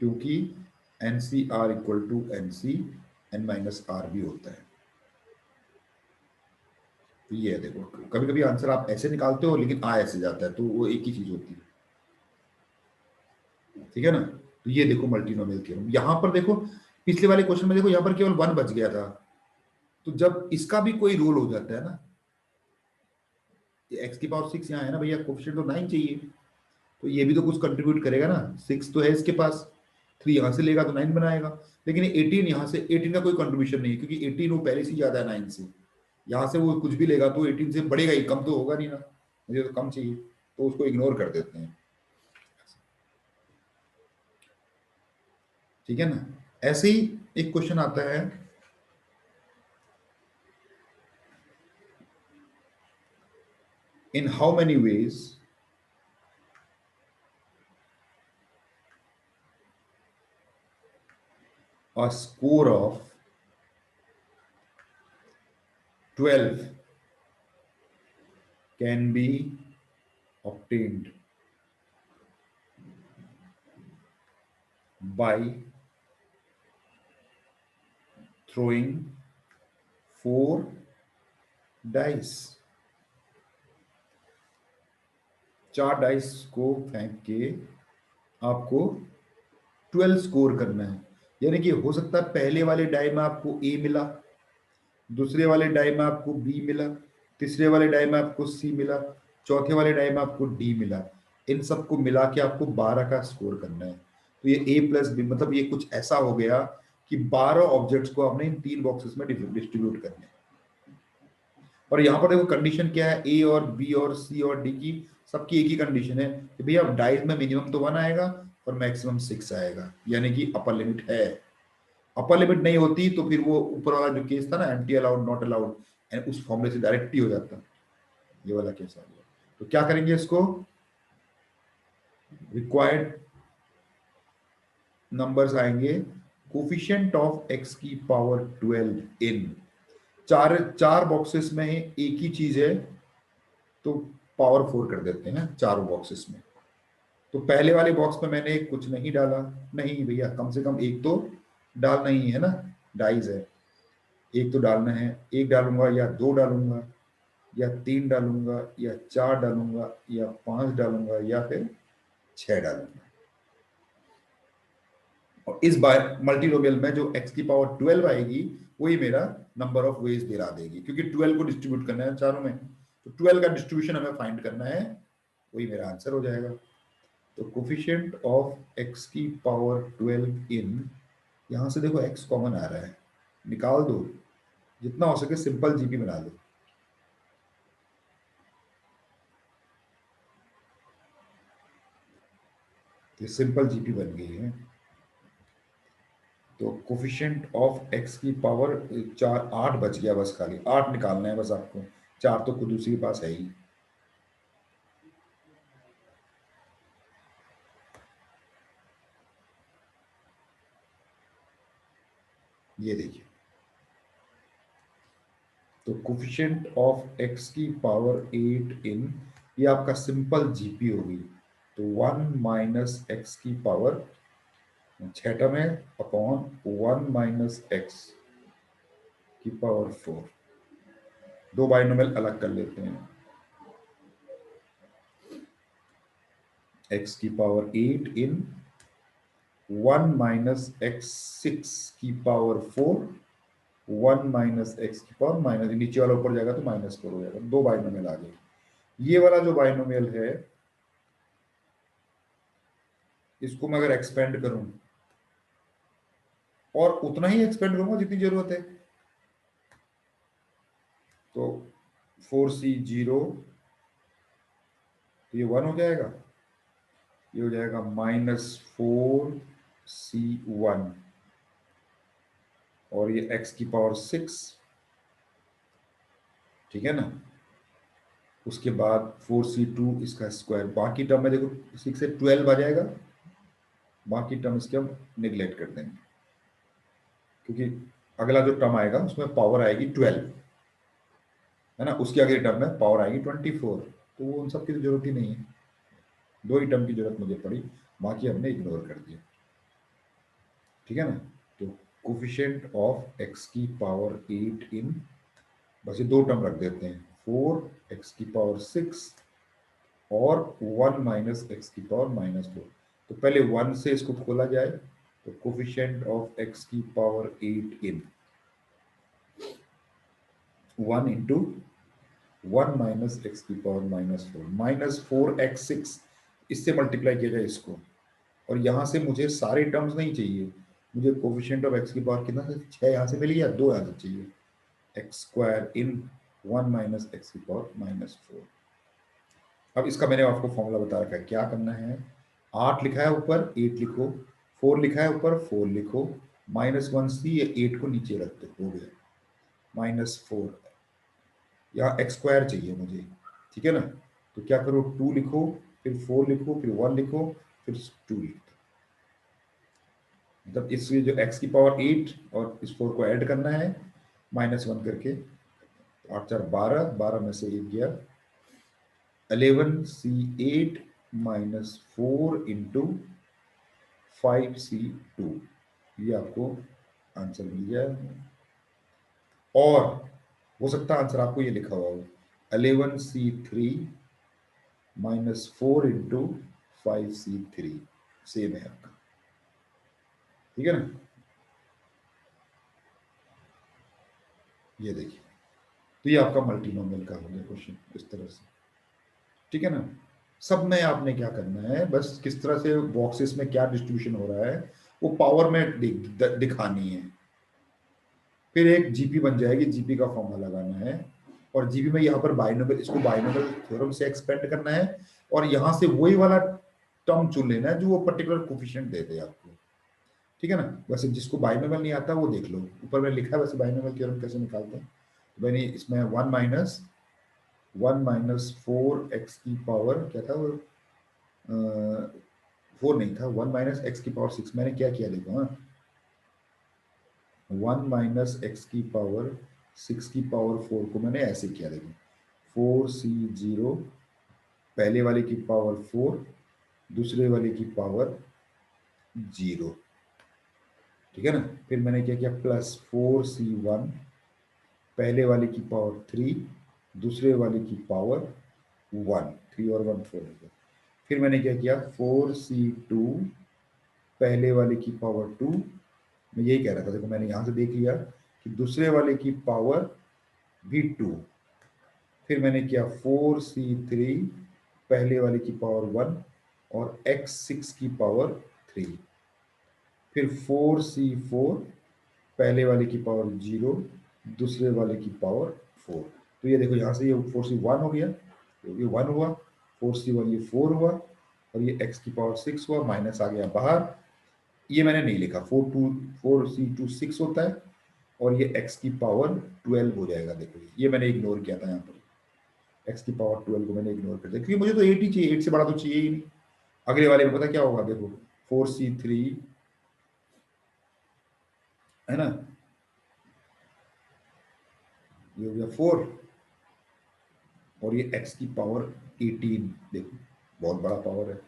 [SPEAKER 1] क्योंकि NCR equal to NC n-r भी होता है। तो ये है, देखो कभी कभी आंसर आप ऐसे निकालते हो लेकिन आ ऐसे जाता है, तो वो एक ही चीज होती है, ठीक है ना। तो ये देखो मल्टीनोमियल थ्योरम, यहां पर देखो पिछले वाले क्वेश्चन में देखो यहां पर केवल 1 बच गया था, तो जब इसका भी कोई रूल हो जाता है ना, x की पावर 6 यहाँ है ना भैया, कोफिशिएंट तो 9 चाहिए, तो ये भी तो कुछ कंट्रीब्यूट करेगा ना, 6 तो है इसके पास, 3 यहाँ से लेगा तो 9 बनाएगा, लेकिन 18 यहाँ से, 18 का कोई कंट्रीब्यूशन नहीं है, क्योंकि 18 वो पहले से ज्यादा है 9 से, यहाँ से वो कुछ भी लेगा तो 18 से बढ़ेगा ही, कम तो होगा नहीं ना, मुझे तो कम चाहिए, तो उसको इग्नोर कर देते हैं, ठीक है ना। ऐसे ही एक क्वेश्चन आता है, in how many ways a score of 12 can be obtained by throwing 4 dice, 4 dice को फेंक के आपको 12 स्कोर करना है, यानी कि हो सकता है पहले वाले डाई में आपको ए मिला, दूसरे वाले डाई में आपको बी मिला, तीसरे वाले डाई में आपको सी मिला, चौथे वाले डाई में आपको डी मिला, इन सबको मिला के आपको 12 का स्कोर करना है, तो ये ए प्लस बी, मतलब ये कुछ ऐसा हो गया कि 12 ऑब्जेक्ट्स को आपने इन 3 बॉक्सेस में डिस्ट्रीब्यूट करने हैं। और यहाँ पर देखो कंडीशन क्या है, ए और बी और सी और डी की सबकी एक ही कंडीशन है कि भैया डाइस में मिनिमम तो 1 आएगा और मैक्सिमम 6 आएगा, यानी कि अपर लिमिट है। अपर लिमिट नहीं होती तो फिर वो ऊपर वाला जो केस था ना, empty allowed not allowed, and उस फॉर्मूले से डायरेक्ट ही हो जाता, ये वाला केस आ गया। तो क्या करेंगे इसको, रिक्वायर्ड नंबर्स आएंगे कोफिशिएंट ऑफ x की पावर 12 इन, चार चार बॉक्सेस में एक ही चीज है तो पावर 4 कर देते हैं चारों बॉक्सेस में। तो पहले वाले बॉक्स में मैंने कुछ नहीं डाला, नहीं भैया कम से कम एक तो डालना ही है ना, डाइज है, एक तो डालना है, एक डालूंगा या दो डालूंगा या तीन डालूंगा या चार डालूंगा या पांच डालूंगा या फिर 6 डालूंगा। और इस मल्टीनोमियल में जो x की पावर 12 आएगी वही मेरा नंबर ऑफ वेज दिला देगी, क्योंकि 12 को डिस्ट्रीब्यूट करना है चारों में, तो 12 का डिस्ट्रीब्यूशन हमें फाइंड करना है, वही मेरा आंसर हो जाएगा। तो कोफिशिएंट ऑफ x की पावर 12 इन, यहां से देखो x कॉमन आ रहा है, निकाल दो, जितना हो सके सिंपल जीपी बना दो। ये सिंपल जीपी बन गई है। तो कोफिशिएंट ऑफ x की पावर 4, 8 बच गया, बस खाली 8 निकालना है बस आपको, 4 तो खुद उसी के पास है ही। ये देखिए, तो कोफिशिएंट ऑफ x की पावर 8 इन, ये आपका सिंपल जीपी होगी। तो 1 माइनस एक्स की पावर 6 में अपॉन 1 माइनस एक्स की पावर 4, दो बाइनोमियल अलग कर लेते हैं, x की पावर 8 इन 1 माइनस एक्स 6 की पावर 4, 1 माइनस एक्स की पावर माइनस, नीचे वाला ऊपर जाएगा तो -4 हो जाएगा, दो बाइनोमियल आ गए। ये वाला जो बाइनोमियल है इसको मैं अगर एक्सपेंड करूं और उतना ही एक्सपेंड करूंगा जितनी जरूरत है, तो 4c 0, तो ये 1 हो जाएगा, ये हो जाएगा -4c1, और ये x की पावर 6, ठीक है ना। उसके बाद 4c2 इसका स्क्वायर, बाकी टर्म में देखो 6 से 12 आ जाएगा, बाकी टर्म इसके हम निगलेक्ट कर देंगे, क्योंकि अगला जो टर्म आएगा उसमें पावर आएगी 12, है ना, उसके अगले टर्म में पावर आएगी 24, तो वो उन सब की तो जरूरत ही नहीं है, दो ही टर्म की जरूरत मुझे पड़ी, बाकी हमने इग्नोर कर दिया, ठीक है ना। तो कोफिशिएंट ऑफ x की पावर 8 इन, बस ये दो टर्म रख देते हैं, 4x की पावर 6 और 1 माइनस एक्स की पावर -4। तो पहले 1 से इसको खोला जाए, तो कोफिशिएंट ऑफ x की पावर 8 इन 1 इंटू 1 माइनस एक्स की पावर -4, -4x6, इससे मल्टीप्लाई किया जाए इसको, और यहां से मुझे सारे टर्म्स नहीं चाहिए, मुझे कोफिशिएंट ऑफ x की पावर कितना है, 6 यहां से मिल गया, 2 यहां से चाहिए, एक्स स्क्वायर इन 1 माइनस एक्स की पावर -4। अब इसका मैंने आपको फॉर्मूला बता रखा है, क्या करना है, 8 लिखा है ऊपर 8 लिखो, 4 लिखा है ऊपर 4 लिखो, -1c, ये 8 को नीचे रख दो, हो गया -4, यहाँ एक्स स्क्वायर चाहिए मुझे, ठीक है ना। तो क्या करो, 2 लिखो, फिर 4 लिखो, फिर 1 लिखो, फिर 2 लिखो, मतलब इस जो x की पावर 8 और इस 4 को ऐड करना है -1 करके, 8 4 12, 12 में से 1 गया, 11c8 -4 इंटू 5c2, ये आपको आंसर मिल जाए। और हो सकता है आंसर आपको ये लिखा हुआ हो, 11c3 -4 इंटू 5c3, सेम है आपका, ठीक है ना। ये देखिए, तो ये आपका मल्टीनोमियल का हो गया क्वेश्चन इस तरह से, ठीक है ना। सब में आपने क्या करना है, बस किस तरह से बॉक्सेस में क्या डिस्ट्रीब्यूशन हो रहा है वो पावर में दिखानी है, फिर एक जीपी बन जाएगी, जीपी का फॉर्मूला लगाना है, और जीपी में यहाँ पर बाइनोमियल, इसको बाइनोमियल थ्योरम से एक्सपेंड करना है, और यहाँ से वही वाला टर्म चुन लेना है जो वो पर्टिकुलर कोफिशिएंट दे दे आपको, ठीक है ना। वैसे जिसको बाइनोमियल नहीं आता वो देख लो, ऊपर में लिखा है वैसे बाइनोमियल थ्योरम कैसे निकालते हैं। तो मैंने इसमें 1 - 4 x की पावर क्या था वो, 4 नहीं था, 1 - x की पावर 6। मैंने क्या किया देखो, हाँ 1 - x की पावर 6 की पावर 4 को मैंने ऐसे किया देखो, 4c0 पहले वाले की पावर 4 दूसरे वाले की पावर 0, ठीक है ना। फिर मैंने क्या किया, प्लस 4c1 पहले वाले की पावर 3 दूसरे वाले की पावर 1, 3 और 1 4 हो गया। फिर मैंने क्या किया, 4c2 पहले वाले की पावर 2, मैं यही कह रहा था देखो, मैंने यहां से देख लिया कि दूसरे वाले की पावर भी 2। फिर मैंने किया 4c3 पहले वाले की पावर 1 और x6 की पावर 3। फिर 4c4 पहले वाले की पावर 0 दूसरे वाले की पावर 4। तो ये देखो यहाँ से ये 4c1 हो गया, ये 1 हुआ, 4c1 ये 4 हुआ, और ये x की पावर 6 हुआ, माइनस आ गया बाहर। ये मैंने नहीं लिखा, 4c2 6 होता है और ये x की पावर 12 हो जाएगा। देखो ये मैंने इग्नोर किया था यहाँ पर, x की पावर 12 को मैंने इग्नोर कर दिया क्योंकि मुझे तो 8 ही चाहिए, 8 से बड़ा तो चाहिए ही नहीं। अगले वाले में पता क्या होगा, देखो 4c3 है ना, ये हो गया 4 और ये x की पावर 18, देखो बहुत बड़ा पावर है।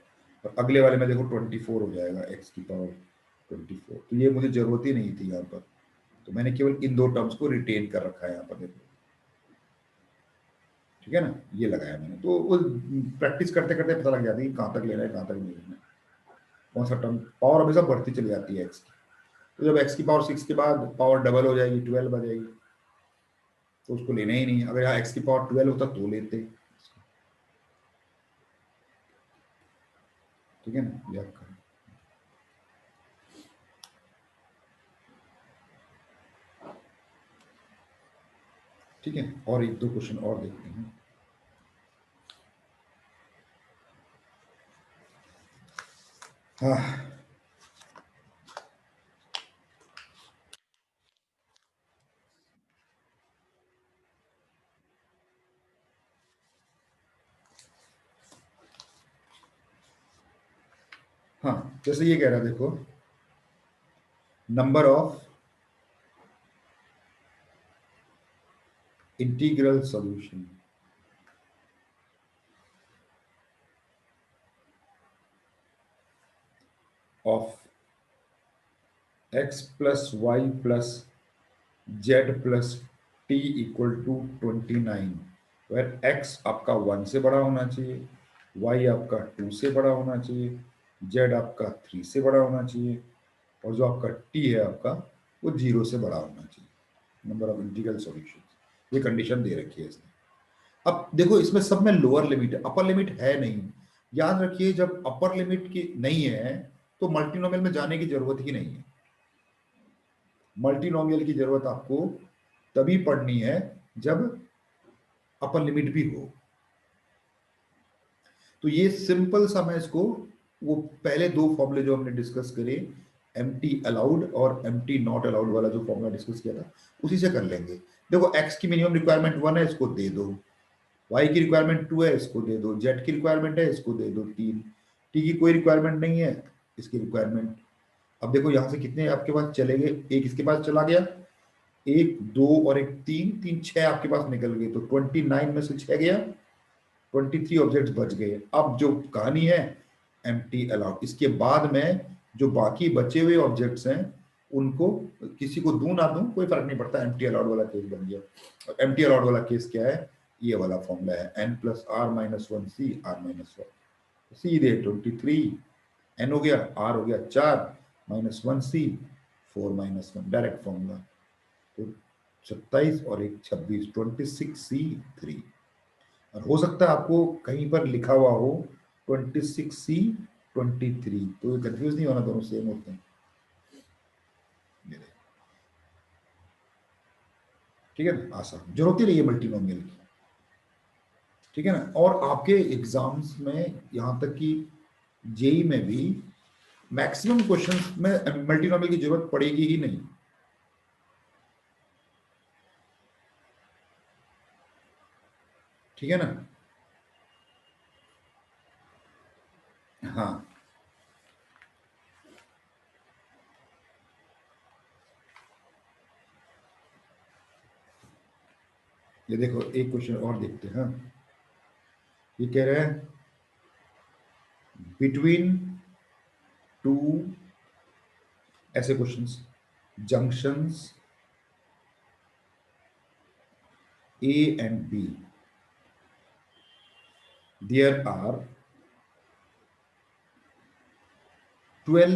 [SPEAKER 1] और अगले वाले में देखो 24 हो जाएगा, x की पावर 24। तो ये मुझे जरूरत ही नहीं थी यहाँ पर, तो मैंने केवल इन दो टर्म्स को रिटेन कर रखा है यहाँ पर देखो, ठीक है ना। ये लगाया मैंने, तो वो प्रैक्टिस करते करते पता लग जाती है कहाँ तक लेना है कहाँ तक नहीं लेना है, कौन सा टर्म। पावर हमेशा बढ़ती चली जाती है x की, तो जब x की पावर 6 के बाद पावर डबल हो जाएगी, 12 आ जाएगी, तो उसको लेना ही नहीं। अगर यहाँ x की पावर 12 होता तो लेते, ठीक है ना, ये आपका। ठीक है, और एक दो क्वेश्चन और देखते हैं। हाँ हाँ, जैसे ये कह रहा है देखो, number of integral solution of x plus y plus z plus t equal to 29, where x आपका 1 से बड़ा होना चाहिए, y आपका 2 से बड़ा होना चाहिए, z आपका 3 से बड़ा होना चाहिए, और जो आपका t है आपका वो 0 से बड़ा होना चाहिए। नंबर ऑफ इंटीग्रल सॉल्यूशन, ये कंडीशन दे रखी है इसने। अब देखो इसमें सब में लोअर लिमिट है, अपर लिमिट है नहीं। याद रखिए जब अपर लिमिट की नहीं है तो मल्टीनोमियल में जाने की जरूरत ही नहीं है। मल्टीनोमियल की जरूरत आपको तभी पड़नी है जब अपर लिमिट भी हो। तो ये सिंपल सा मैं इसको, वो पहले दो फॉर्मूले जो हमने डिस्कस करे, एम टी अलाउड और एम टी नॉट अलाउड वाला जो फॉर्मूला डिस्कस किया था उसी से कर लेंगे। देखो एक्स की मिनिमम रिक्वायरमेंट 1 है, इसको दे दो, वाई की रिक्वायरमेंट 2 है, इसको दे दो, जेड की रिक्वायरमेंट है, इसको दे दो 3, टी की कोई रिक्वायरमेंट नहीं है, इसकी रिक्वायरमेंट। अब देखो यहां से कितने आपके पास चले गए, एक इसके पास चला गया, एक दो और एक तीन, तीन छह आपके पास निकल गए, तो 29 में से 6 गया, 23 ऑब्जेक्ट्स बच गए। अब जो कहानी है एम्प्टी अलाउड, इसके बाद में जो बाकी बचे हुए ऑब्जेक्ट्स हैं उनको किसी को दूं ना दूं कोई फर्क नहीं पड़ता, एम्प्टी अलाउड वाला केस बन गया। और एम्प्टी अलाउड वाला केस क्या है, ये वाला फॉर्मूला है n plus r minus one C r minus one, सीधे 23 n हो गया, r हो गया 4 minus one C 4 minus one, direct formula. तो 27 और एक 26, 26c3। और हो सकता है आपको कहीं पर लिखा हुआ हो 26c23, तो ये कंफ्यूज नहीं होना, दोनों सेम होते हैं। ठीक है ना, आसान, जरूरत ही नहीं है मल्टीनोमियल की, ठीक है ना। और आपके एग्जाम्स में यहाँ तक कि जेई में भी मैक्सिमम क्वेश्चंस में मल्टीनोमियल की जरूरत पड़ेगी ही नहीं। ठीक है ना? हाँ, ये देखो एक क्वेश्चन और देखते हैं। हाँ, ये कह रहा है बिटवीन टू ऐसे questions junctions A and B there are 12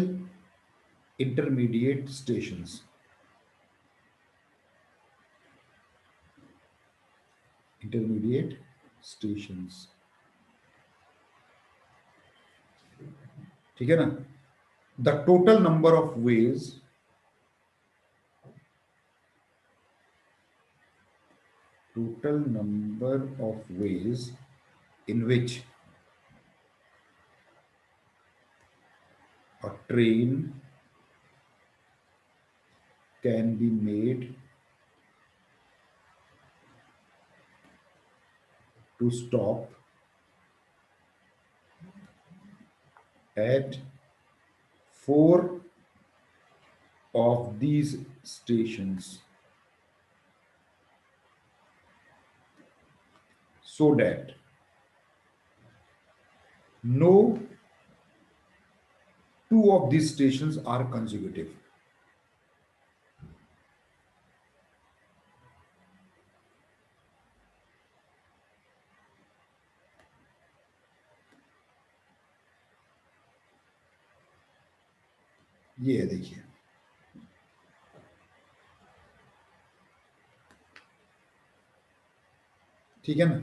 [SPEAKER 1] intermediate stations। intermediate stations, ठीक है ना? The total number of ways, total number of ways in which a train can be made to stop at 4 of these stations so that no two of these stations are consecutive। ये है, देखिए, ठीक है ना?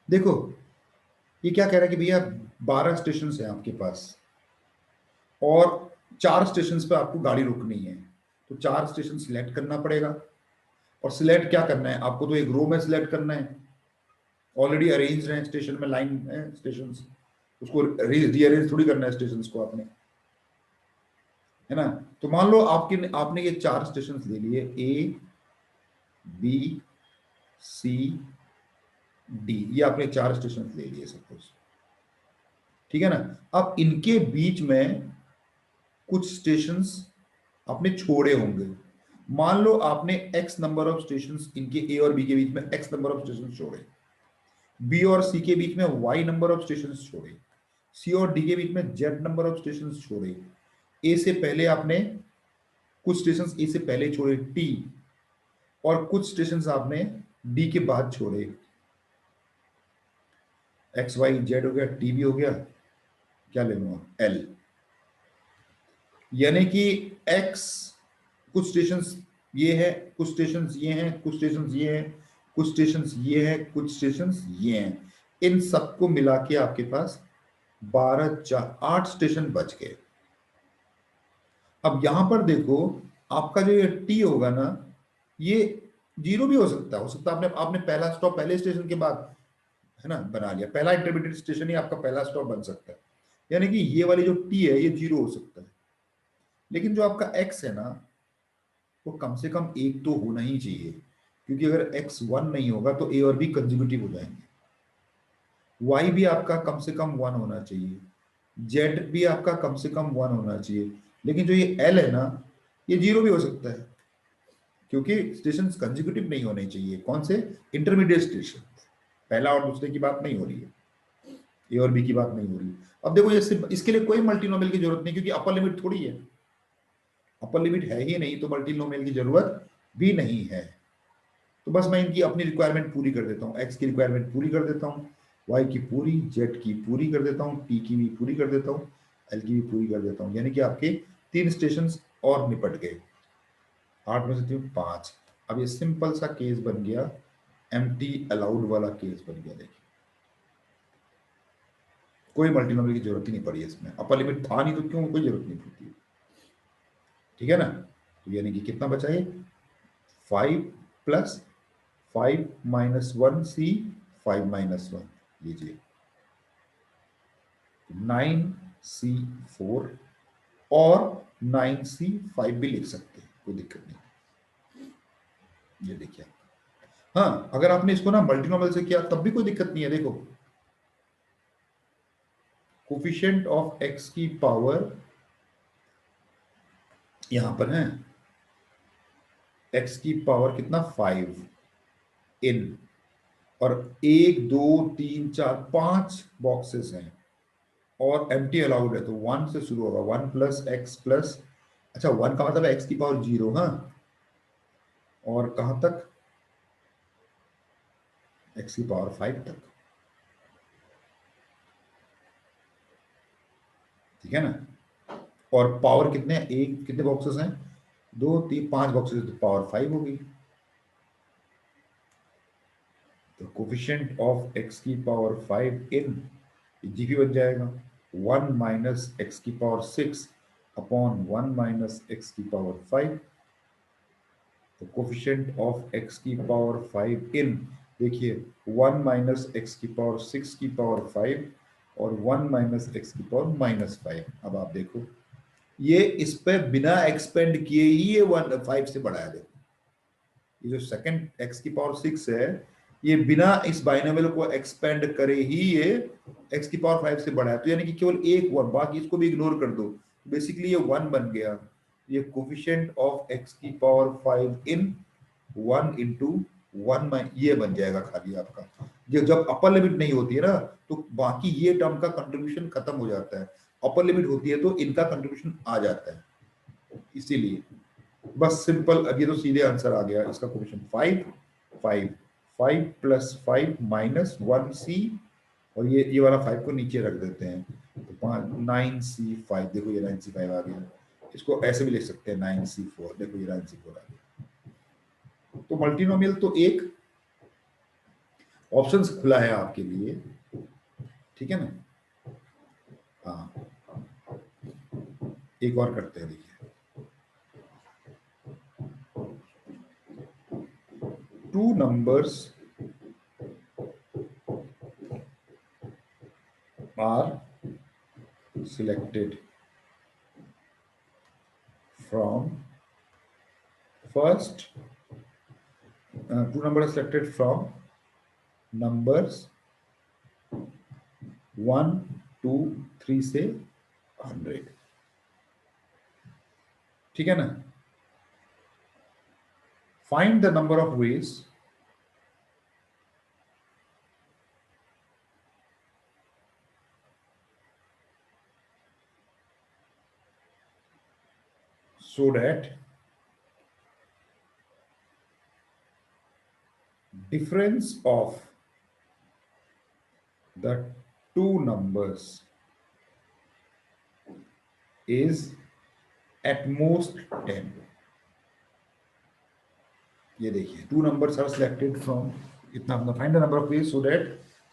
[SPEAKER 1] देखो ये क्या कह रहा है कि भैया 12 स्टेशन है आपके पास और 4 स्टेशन पे आपको गाड़ी रुकनी है, तो 4 स्टेशन सिलेक्ट करना पड़ेगा। और सिलेक्ट क्या करना है आपको? तो एक रो में सिलेक्ट करना है, ऑलरेडी अरेंज है स्टेशन में, लाइन है स्टेशन, उसको रीअरेंज थोड़ी करना है स्टेशन को आपने, है ना? तो मान लो आपने ये 4 स्टेशन ले लिए, ए बी सी डी, ये आपने 4 स्टेशन ले लिए सपोज, ठीक है ना? अब इनके बीच में कुछ स्टेशंस आपने छोड़े होंगे। मान लो आपने एक्स नंबर ऑफ स्टेशंस, इनके ए और बी के बीच में एक्स नंबर ऑफ स्टेशन छोड़े, बी और सी के बीच में वाई नंबर ऑफ स्टेशंस छोड़े, सी और डी के बीच में जेड नंबर ऑफ स्टेशंस छोड़े, ए से पहले आपने कुछ स्टेशंस ए से पहले छोड़े टी, और कुछ स्टेशंस आपने डी के बाद छोड़े, एक्स वाई जेड हो गया, टी भी हो गया, क्या लेना एल। यानी कि एक्स कुछ स्टेशंस ये है, कुछ स्टेशंस ये हैं, कुछ स्टेशंस ये हैं, कुछ स्टेशंस ये हैं, कुछ स्टेशंस ये हैं, इन सबको मिला के आपके पास 12 4 8 स्टेशन बच गए। अब यहां पर देखो, आपका जो ये टी होगा ना, ये जीरो भी हो सकता है आपने आपने पहला स्टॉप पहले स्टेशन के बाद, है ना, बना लिया, पहला इंटरमीडिएट स्टेशन ही आपका पहला स्टॉप बन सकता है, यानी कि ये वाली जो टी है ये जीरो हो सकता है। लेकिन जो आपका एक्स है ना, वो कम से कम एक तो होना ही चाहिए, क्योंकि अगर एक्स 1 नहीं होगा तो ए और बी कंजिक्यूटिव हो जाएंगे। वाई भी आपका कम से कम 1 होना चाहिए, जेड भी आपका कम से कम 1 होना चाहिए। लेकिन जो ये एल है ना, ये जीरो भी हो सकता है, क्योंकि स्टेशन कंजिक्यूटिव नहीं होने चाहिए। कौन से? इंटरमीडिएट स्टेशन, पहला और दूसरे की बात नहीं हो रही है, ए और बी की बात नहीं हो रही है। अब देखो ये सिर्फ इसके लिए कोई मल्टीनोमियल की जरूरत नहीं, क्योंकि अपर लिमिट थोड़ी है, अपर लिमिट है ही नहीं, तो मल्टीनोमियल की जरूरत भी नहीं है। तो बस मैं इनकी अपनी रिक्वायरमेंट पूरी कर देता हूँ, एक्स की रिक्वायरमेंट पूरी कर देता हूँ, वाई की पूरी, जेड की पूरी कर देता हूँ, टी की भी पूरी कर देता हूँ, एल की भी पूरी कर देता हूँ, यानी कि आपके 3 स्टेशन और निपट गए, 8 में से 3 5। अब ये सिंपल सा केस बन गया, एम्प्टी अलाउड वाला केस बन गया। देखिए कोई मल्टीनोमियल की जरूरत ही नहीं पड़ी है इसमें, अपर लिमिट था नहीं तो क्यों, कोई जरूरत नहीं पड़ती, ठीक है ना? तो यानी कि कितना बचा ये, 5 प्लस 5 माइनस 1 सी, 5 माइनस 1 लीजिए, 9C4 और 9C5 भी लिख सकते हैं, कोई दिक्कत नहीं। ये देखिए, हाँ अगर आपने इसको ना मल्टीनोमियल से किया तब भी कोई दिक्कत नहीं है। देखो कोफिशिएंट ऑफ एक्स की पावर यहां पर है, एक्स की पावर कितना 5 इन, और 1 2 3 4 5 बॉक्सेस हैं और एम्प्टी अलाउड है, तो 1 से शुरू होगा, 1 प्लस एक्स प्लस, अच्छा 1 का मतलब एक्स की पावर 0, हाँ, और कहां तक, एक्स की पावर 5 तक, ठीक है ना। और पावर कितने, एक कितने बॉक्सेस हैं, 2 3 5 बॉक्सेस, तो पावर 5 होगी। तो कोफिशिएंट ऑफ एक्स की पावर 5 इन जीपी बन जाएगा 1 माइनस एक्स की पावर 6 अपॉन 1 माइनस एक्स की पावर 5। तो कोफिशिएंट ऑफ एक्स की पावर 5 इन, देखिए 1 माइनस एक्स की पावर 6 की पावर 5 और 1 माइनस एक्स की पावर -5। अब आप देखो ये इस पे बिना एक्सपेंड किए ही ये 1 5 से बढ़ा है। देखो ये जो सेकंड एक्स की पावर 6 है, ये बिना इस बाइनोमियल को एक्सपेंड करे ही ये एक्स की पावर 5 से बढ़ा है, तो यानी कि केवल एक वन, बाकी इसको भी इग्नोर कर दो, बेसिकली ये 1 बन गया। ये कोफिशिएंट ऑफ एक्स की पावर 5 इन 1 इंटू 1 ये बन जाएगा खाली आपका। जब अपर लिमिट नहीं होती है ना, तो बाकी ये टर्म का कंट्रीब्यूशन खत्म हो जाता है, अपर लिमिट होती है तो इनका कंट्रीब्यूशन आ जाता है, इसीलिए बस सिंपल। अब ये तो सीधे आंसर आ गया इसका, क्वेश्चन 5 5 5 प्लस 5 -1C, और ये वाला 5 को नीचे रख देते हैं, तो 9C5, देखो ये 9C5 आ गया। इसको ऐसे भी लिख सकते हैं 9C4, देखो ये 9C4 आ गया। तो मल्टीनोमियल तो एक ऑप्शन खुला है आपके लिए, ठीक है ना। हाँ एक और करते हैं, देखिए two numbers are selected from first two numbers are selected from numbers 1 2 3 से 100, ठीक है ना। Find the number of veg so that difference of the two numbers is at most 10। ये देखिए two numbers are selected from, इतना अपना find the number of ways so that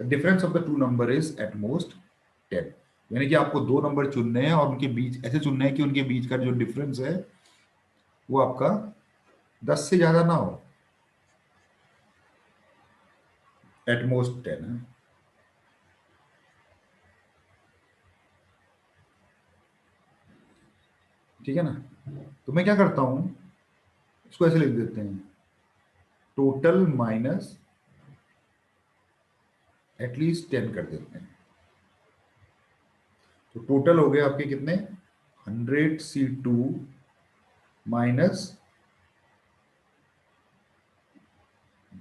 [SPEAKER 1] the difference of the two number is at most 10। यानी कि आपको दो number चुनने हैं और उनके बीच ऐसे चुनना है कि उनके बीच का जो डिफरेंस है वो आपका 10 से ज्यादा ना हो, एट मोस्ट 10 है। ठीक है ना। तो मैं क्या करता हूं, इसको ऐसे लिख देते हैं, टोटल माइनस एटलीस्ट 10 कर देते हैं। तो टोटल हो गए आपके कितने, 100C2 minus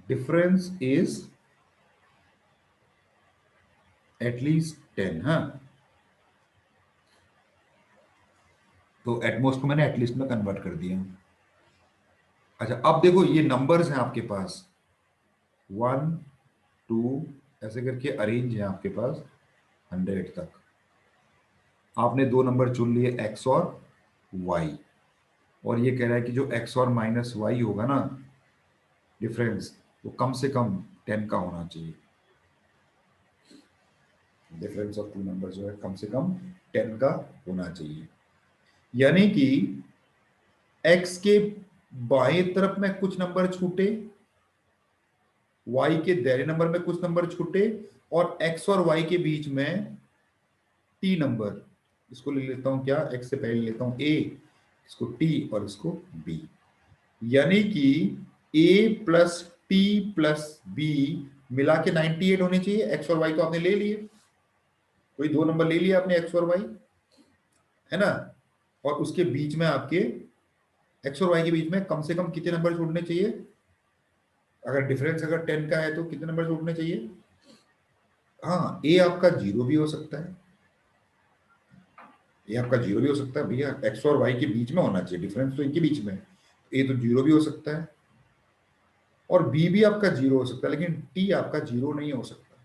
[SPEAKER 1] difference is at least 10। हाँ तो एटमोस्ट को मैंने एटलीस्ट में कन्वर्ट कर दिया। अच्छा अब देखो ये नंबर्स हैं आपके पास 1 2 ऐसे करके अरेंज है आपके पास 100 तक। आपने दो नंबर चुन लिए x और y, और ये कह रहा है कि जो x और -y होगा ना डिफरेंस, वो कम से कम 10 का होना चाहिए। डिफरेंस ऑफ टू नंबर जो है कम से कम 10 का होना चाहिए, यानी कि x के बाएं तरफ में कुछ नंबर छूटे, y के दाहिने नंबर में कुछ नंबर छूटे, और x और y के बीच में टी नंबर, इसको ले लेता हूं क्या, x से पहले लेता हूं a, इसको t और इसको b, यानी कि a plus t plus b मिला के 98 होने चाहिए। x और y तो आपने ले लिए, कोई दो नंबर ले लिया आपने x और y, है ना, और उसके बीच में आपके x और y के बीच में कम से कम कितने नंबर जोड़ने चाहिए, अगर डिफरेंस अगर 10 का है तो कितने नंबर जोड़ने चाहिए। हाँ, ए आपका जीरो भी हो सकता है, ये आपका जीरो भी हो सकता है भैया, एक्स और वाई के बीच में होना चाहिए, डिफरेंस तो इनके बीच में, ए तो जीरो भी हो सकता है और बी भी आपका जीरो हो सकता है, लेकिन टी आपका जीरो नहीं हो सकता।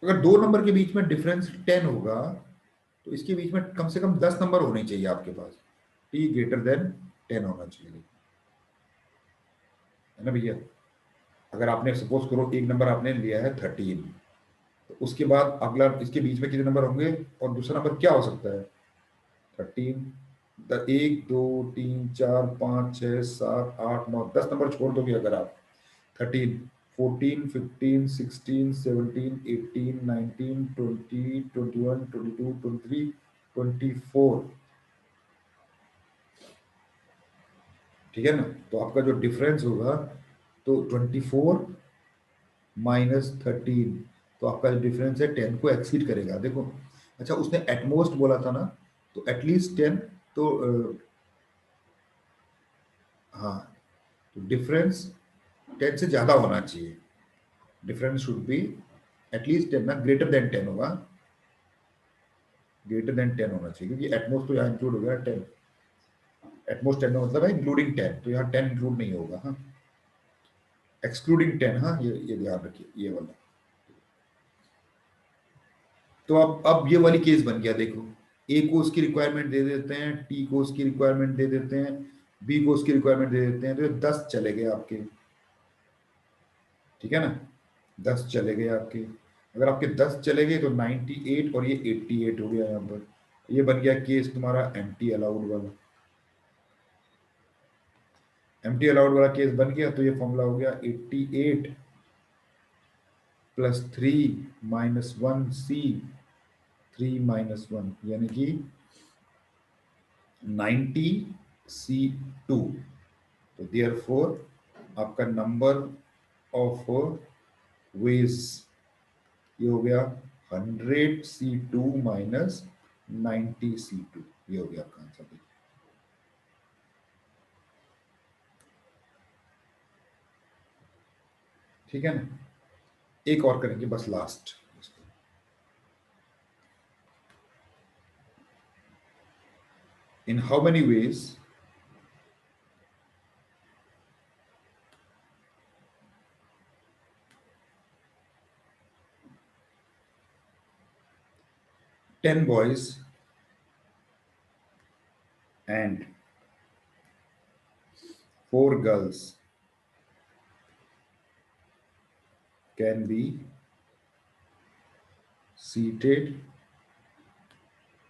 [SPEAKER 1] अगर दो नंबर के बीच में डिफरेंस 10 होगा तो इसके बीच में कम से कम 10 नंबर होने चाहिए आपके पास, टी ग्रेटर देन 10 होना चाहिए, है ना भैया। अगर आपने सपोज करो एक नंबर आपने लिया है 13, तो उसके बाद अगला इसके बीच में कितने नंबर होंगे, और दूसरा नंबर क्या हो सकता है, 13, एक दो तीन चार पाँच छः सात आठ नौ 10 नंबर छोड़ दोगे अगर आप, 13, 14, 15, 16, 17, 18, 19, 20, 21, 22, 23, 24, ठीक है ना। तो आपका जो डिफरेंस होगा तो 24 माइनस 13, तो आपका जो डिफरेंस है 10 को एक्सीड करेगा, देखो। अच्छा, उसने एटमोस्ट बोला था ना, तो एटलीस्ट 10, तो हाँ, तो डिफरेंस 10 से ज्यादा होना चाहिए, डिफरेंस शुड बी एटलीस्ट 10 ना, ग्रेटर देन 10 होगा, ग्रेटर देन 10 होना चाहिए, क्योंकि एटमोस्ट तो यहाँ इंक्लूड हो गया 10, एटमोस्ट 10 का मतलब है इंक्लूडिंग 10, तो यहाँ 10 इंक्लूड नहीं होगा, हाँ, एक्सक्लूडिंग 10, हाँ, ये ध्यान रखिए, ये वाला। तो अब ये वाली केस बन गया, देखो, ए को उसकी रिक्वायरमेंट दे देते हैं, टी को उसकी रिक्वायरमेंट दे देते हैं, बी को उसकी रिक्वायरमेंट दे देते हैं, तो ये 10 चले गए आपके, ठीक है ना, 10 चले गए आपके। अगर आपके 10 चले गए तो 98 और ये 88 हो गया यहाँ पर, ये बन गया केस तुम्हारा एम्प्टी अलाउड वाला, एम्प्टी अलाउड वाला केस बन गया, तो ये फॉर्मूला हो गया 88 प्लस 3 माइनस 1 सी, 3 - 1 यानी कि 90 C2, तो देयर फोर आपका नंबर ऑफ वेज ये हो गया 100 C2 माइनस 90 C2, ये हो गया आपका आंसर। ठीक है ना, एक और करेंगे बस last, in how many ways 10 boys and 4 girls can be seated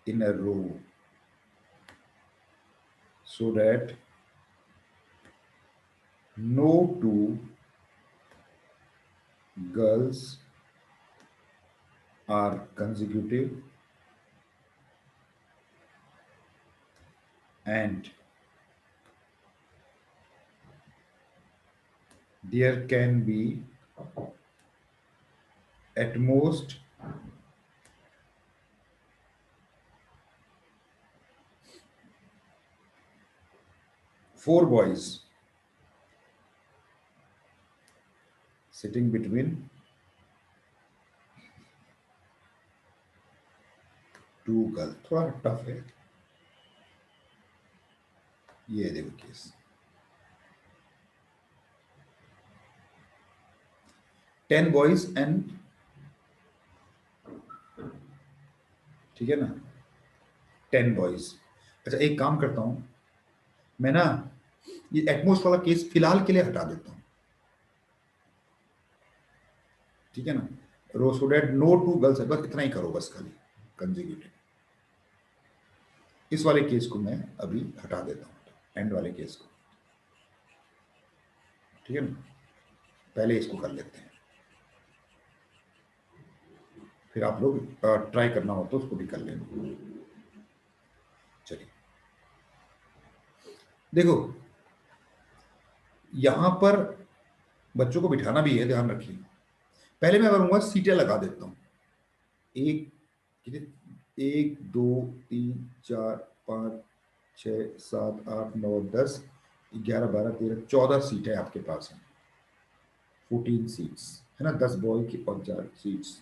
[SPEAKER 1] in a row so that no two girls are consecutive and there can be at most 4 boys sitting between 2 girls, थोड़ा tough है, ये देखो case, 10 boys and, ठीक है ना, 10 boys। अच्छा, एक काम करता हूं मैं ना, ये एटमोस्ट वाला केस फिलहाल के लिए हटा देता हूं, ठीक है ना, रो सो डेट नो टू गर्ल्स है, बस इतना ही करो, बस खाली कंजिक्यूटिव, इस वाले केस को मैं अभी हटा देता हूं, एंड वाले केस को, ठीक है ना, पहले इसको कर लेते हैं। फिर आप लोग ट्राई करना हो तो उसको भी कर लेना। चलिए देखो, यहां पर बच्चों को बिठाना भी है, ध्यान रखिए। पहले मैं करूंगा सीटें लगा देता हूँ। एक, कितने, 1 2 3 4 5 6 7 8 9 10 11 12 13 14 सीटें आपके पास हैं। 14 सीट्स है ना, 10 बॉय की और 4 सीट्स।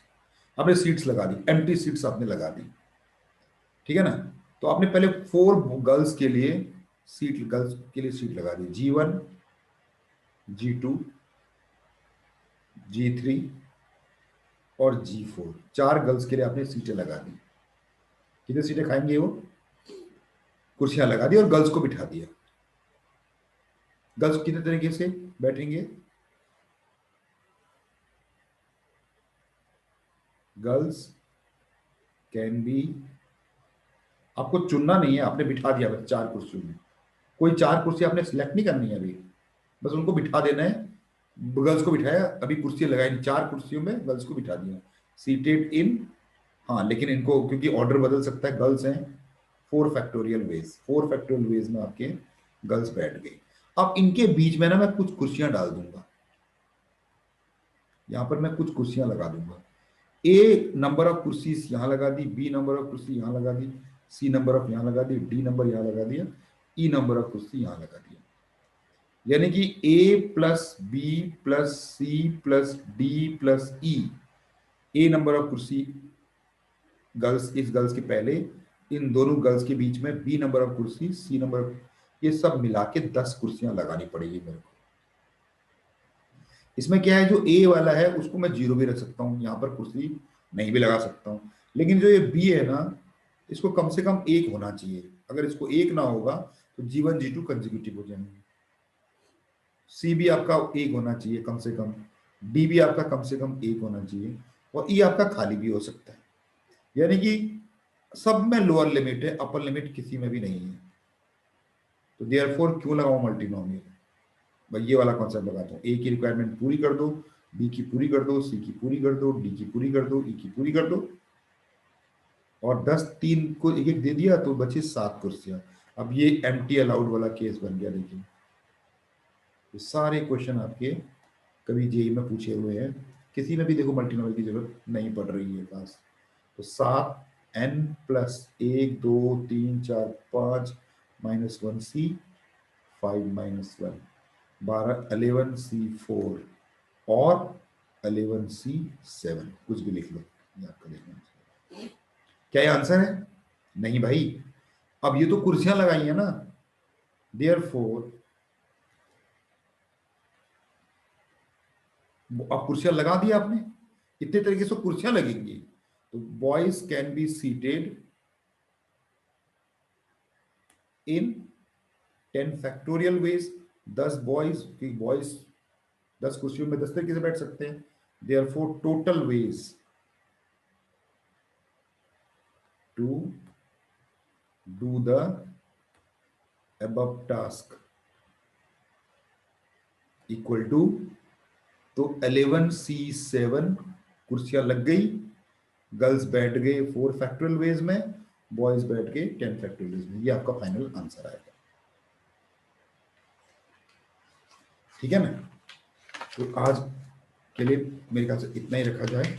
[SPEAKER 1] आपने सीट्स लगा दी, एम्प्टी सीट्स आपने लगा दी, ठीक है ना। तो आपने पहले 4 गर्ल्स के लिए सीट, गर्ल्स के लिए सीट लगा दी, G1, G2, G3 और G4। 4 गर्ल्स के लिए आपने सीटें लगा दी। कितने सीटें खाएंगे वो, कुर्सियां लगा दी और गर्ल्स को बिठा दिया। गर्ल्स कितने तरीके से बैठेंगे, गर्ल्स कैन बी, आपको चुनना नहीं है, आपने बिठा दिया बस 4 कुर्सियों में। कोई 4 कुर्सी आपने सिलेक्ट नहीं करनी है अभी, बस उनको बिठा देना है। गर्ल्स को बिठाया, अभी कुर्सी लगाई, 4 कुर्सियों में गर्ल्स को बिठा दिया, सीटेड इन। हाँ लेकिन इनको क्योंकि ऑर्डर बदल सकता है, गर्ल्स हैं 4 फैक्टोरियल वेज, 4 फैक्टोरियल वेज में आपके गर्ल्स बैठ गई। अब इनके बीच में ना मैं कुछ कुर्सियां डाल दूंगा, यहां पर मैं कुछ कुर्सियां लगा दूंगा। ए नंबर ऑफ कुर्सी यहां लगा दी, बी नंबर ऑफ कुर्सी यहां लगा दी, सी नंबर ऑफ यहां लगा दी, डी नंबर यहां लगा दिया, ई नंबर ऑफ कुर्सी यहां लगा दिया। यानी कि A plus B plus C plus D plus E, a number of कुर्सी गर्ल्स, इस गर्ल्स के पहले, इन दोनों गर्ल्स के बीच में बी नंबर ऑफ कुर्सी, सी नंबर, ये सब मिला के 10 कुर्सियां लगानी पड़ेगी मेरे को। इसमें क्या है, जो ए वाला है उसको मैं 0 भी रख सकता हूँ, यहाँ पर कुर्सी नहीं भी लगा सकता हूँ। लेकिन जो ये बी है ना, इसको कम से कम 1 होना चाहिए। अगर इसको 1 ना होगा तो G1 G2 कंसेक्यूटिव हो जाएंगे। सी भी आपका 1 होना चाहिए कम से कम, डी भी आपका कम से कम 1 होना चाहिए, और ई आपका खाली भी हो सकता है। यानी कि सब में लोअर लिमिट है, अपर लिमिट किसी में भी नहीं है। तो देयरफॉर क्यों लगाऊं मल्टीनोमियल, भाई ये वाला कॉन्सेप्ट लगाता हूँ। ए की रिक्वायरमेंट पूरी कर दो, बी की पूरी कर दो, सी की पूरी कर दो, डी की पूरी कर दो, ई की पूरी कर दो, और 10 3 को एक एक दे दिया तो बचे 7 कुर्सियां। अब ये एम्प्टी अलाउड वाला केस बन गया। देखिए ये सारे क्वेश्चन आपके कभी जेई में पूछे हुए हैं, किसी में भी देखो मल्टीनोमियल की जरूरत नहीं पड़ रही है खास। तो 7 n प्लस 1 2 3 4 5 -1 c, 5 - 1 12 11 c 4 और 11 c 7, कुछ भी लिख लो, ये आपका देखना है। क्या ये आंसर है? नहीं भाई, अब ये तो कुर्सियां लगाई है ना, देयरफॉर अब कुर्सियां लगा दी आपने, इतने तरीके से कुर्सियां लगेंगी। तो boys can be seated in 10 factorial ways. 10 boys, boys 10 कुर्सियों में 10 तरीके से बैठ सकते हैं। Therefore total ways to do the above task equal to, तो 11 c 7 कुर्सियां लग गई, गर्ल्स बैठ गए 4 फैक्टोरियल वेज में, बॉयज बैठ गए 10 फैक्टोरियल वेज में। ये आपका फाइनल आंसर आएगा, ठीक है ना। तो आज के लिए मेरे ख्याल से इतना ही रखा जाए,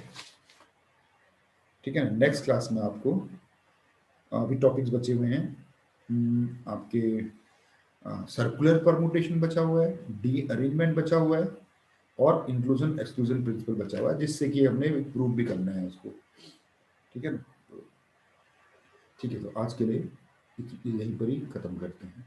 [SPEAKER 1] ठीक है ना। नेक्स्ट क्लास में आपको अभी टॉपिक्स बचे हुए हैं, आपके सर्कुलर परमुटेशन बचा हुआ है, डी अरेंजमेंट बचा हुआ है, और इंक्लूजन एक्सक्लूजन प्रिंसिपल बचा हुआ है, जिससे कि हमने प्रूव भी करना है उसको, ठीक है ना। ठीक है, तो आज के लिए यहीं पर ही खत्म करते हैं।